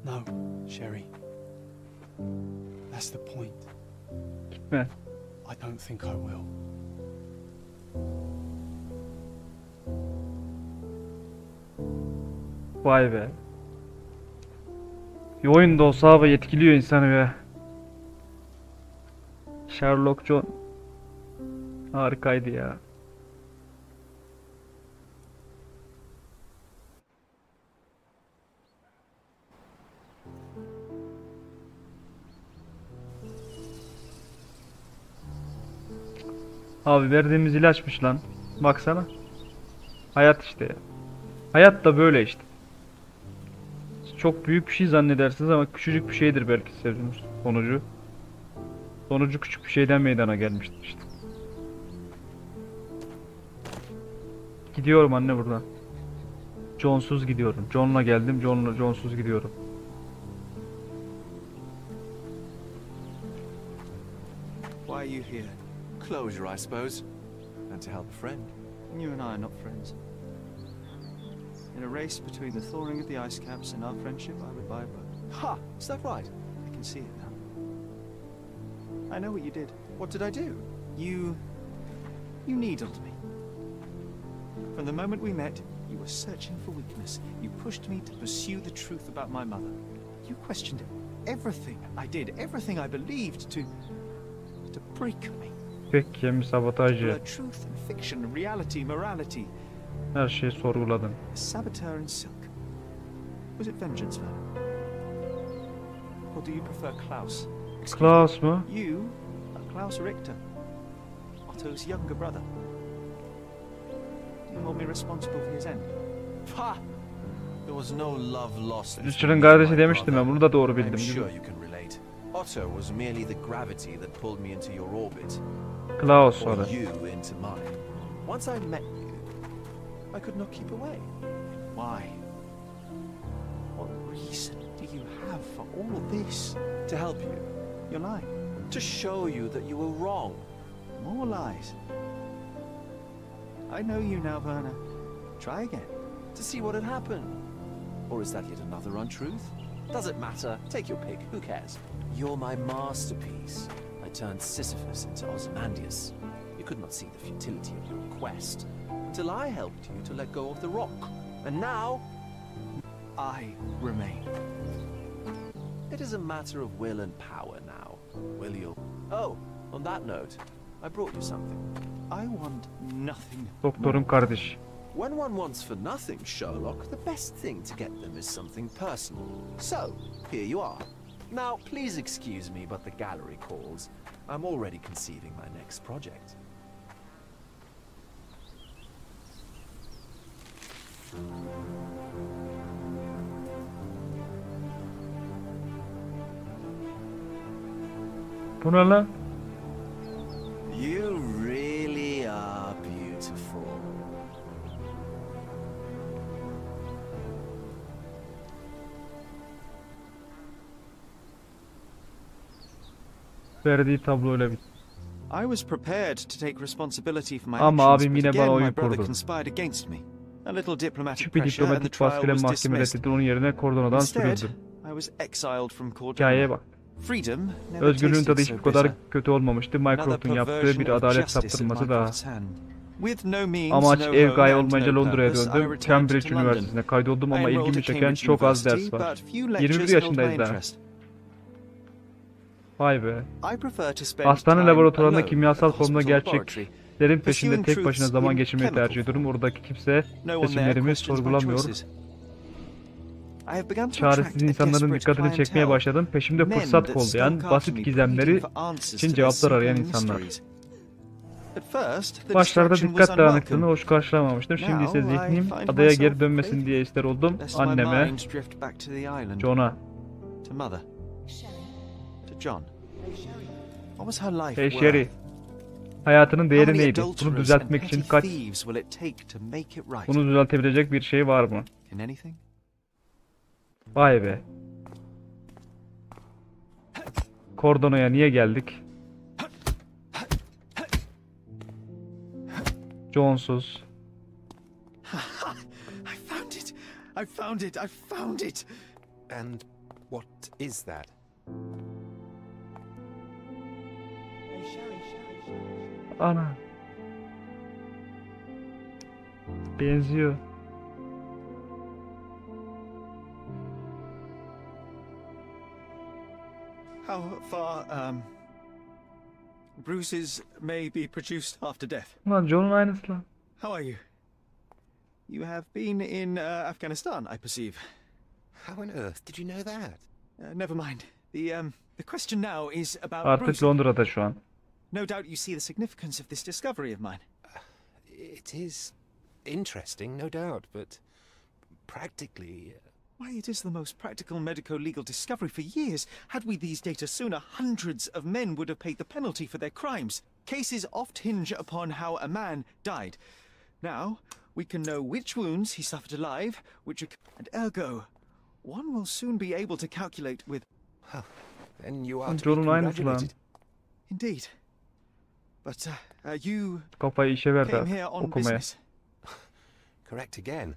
No, Sherry. That's the point. Gitme. I don't think I will. Vay be. Bir oyunda olsa abi etkiliyor insanı be. Sherlock Jon harikaydı ya. Abi verdiğimiz ilaçmış lan. Baksana. Hayat işte ya. Hayat da böyle işte. Çok büyük bir şey zannedersiniz ama küçücük bir şeydir belki sevdiğiniz sonucu. Sonucu küçük bir şeyden meydana gelmiştir işte. Gidiyorum anne buradan. Jon'suz gidiyorum. Jon'la geldim. Jon'suz gidiyorum. Why are you here? Closure, I suppose. And to help a friend. You and I are not friends. In a race between the thawing of the ice caps and our friendship, I would buy a boat. Ha! Is that right? I can see it now. I know what you did. What did I do? You needled me. From the moment we met, you were searching for weakness. You pushed me to pursue the truth about my mother. You questioned everything I did, everything I believed to break me. Peki, sabotajcı. Truth and fiction, reality, morality. Her şeyi sorguladın. Saboteur in silk. Was it vengeance, man? Or do you prefer Klaus? Klaus mu? You are Klaus Richter, Otto's younger brother. Do you hold me responsible for his end? Ha! There was no love lost. Richard'ın kardeşi demiştim ben, bunu da doğru bildim. I'm sure you can relate. Otto was merely the gravity that pulled me into your orbit. Klaus or sonra. you into mine. Once I met you, I could not keep away. Why? What reason do you have for all this? To help you. You're lying. To show you that you were wrong. More lies. I know you now, Werner. Try again. To see what had happened. Or is that yet another untruth? Does it matter? Take your pick. Who cares? You're my masterpiece. I turned Sisyphus into Ozymandias. You could not see the futility of your quest until I helped you to let go of the rock. And now, I remain. It is a matter of will and power now. Will you? Oh, on that note, I brought you something. I want nothing. Doktorun kardeşi. When one wants for nothing, Sherlock, the best thing to get them is something personal. So, here you are. Now, please excuse me, but the gallery calls. I'm already conceiving my next project. Bu ne lan? You really are beautiful. Verdiği tabloyla bit. I was prepared to take responsibility for my Ama actions, abim but yine bana again oyun my brother kurdu. conspired against me. A little diplomatic Küçük bir pressure and the diplomatik trial baskıyla was mahkeme dismissed. reddedildi. Onun yerine kordonadan Instead, sürüldü. I was exiled from Hikayeye Cordova. bak. Freedom never Özgürlüğün tasted tadı hiç so bu kadar bitter. kötü olmamıştı. Mycroft'un yaptığı bir adalet saptırması daha. Amaç ev gaye olmayınca Londra'ya döndüm. Cambridge Üniversitesi'ne kaydoldum ama ilgimi çeken çok az ders var. 21 yaşındayız daha. Vay be. Hastane laboratuvarında kimyasal formda gerçeklerin peşinde tek başına zaman geçirmeyi tercih ediyorum. Oradaki kimse seçimlerimi sorgulamıyor. Çaresiz insanların dikkatini çekmeye başladım. Peşimde fırsat kollayan, basit gizemleri için cevaplar arayan insanlar. Başlarda dikkat dağınıklığını hoş karşılamamıştım. Şimdi ise zihnim adaya geri dönmesin diye ister oldum. Anneme, Jon'a. Hey Sherry, hayatının değeri neydi? Bunu düzeltmek için bunu düzeltebilecek bir şey var mı? Vay be. Kordono'ya niye geldik? John'suz. I found it! I found it! I found it! And what is that? Ana. Benziyor. How far, bruises may be produced after death. Lan John'un aynısı lan. How are you? You have been in Afghanistan, I perceive. How on earth did you know that? Never mind. The question now is about Artık bruising. Londra'da şu an. No doubt you see the significance of this discovery of mine. It is interesting, no doubt, but practically... Why, it is the most practical medico-legal discovery for years. Had we these data sooner, hundreds of men would have paid the penalty for their crimes. Cases oft hinge upon how a man died. Now, we can know which wounds he suffered alive, and ergo, one will soon be able to calculate with... Well, then you are to be John'un aynısı lan. congratulated. Indeed. But you Kafayı işe ver came de here on okumaya. business. Correct again.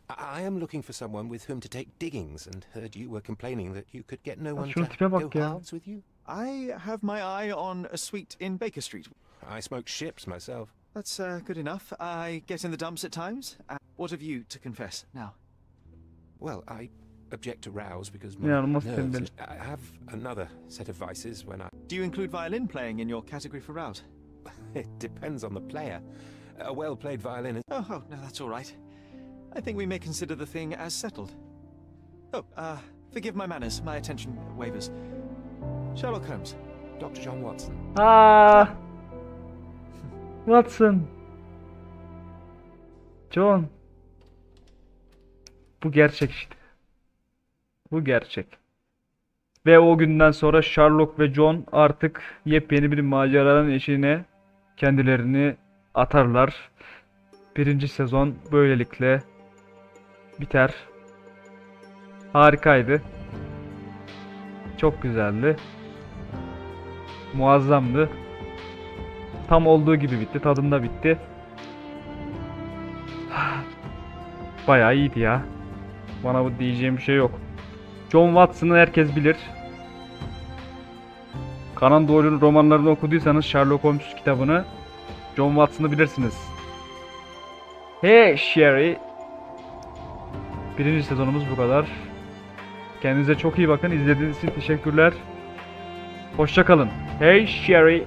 I am looking for someone with whom to take diggings, and heard you were complaining that you could get no one şunun to tipe bak go ya. halves with you. I have my eye on a suite in Baker Street. I smoke ships myself. That's good enough. I get in the dumps at times. What have you to confess now? Well, I object to rows because my Yani olmaz nerves... tembel. I have another set of vices when I... Do you include violin playing in your category for route? It depends on the player. A well-played violin is... Oh, no, that's all right. I think we may consider the thing as settled. Oh, forgive my manners. My attention wavers. Sherlock Holmes. Dr.Jon Watson. Aa! Watson. John. Bu gerçek işte. Bu gerçek. Ve o günden sonra Sherlock ve John artık yepyeni bir maceranın eşiğine kendilerini atarlar. Birinci sezon böylelikle biter. Harikaydı. Çok güzeldi. Muazzamdı. Tam olduğu gibi bitti. Tadında bitti. Bayağı iyiydi ya. Bana bu diyeceğim bir şey yok. John Watson'ı herkes bilir. Conan Doyle'un romanlarını okuduysanız Sherlock Holmes kitabını, John Watson'ı bilirsiniz. Hey Sherry. Birinci sezonumuz bu kadar. Kendinize çok iyi bakın. İzlediğiniz için teşekkürler. Hoşça kalın. Hey Sherry.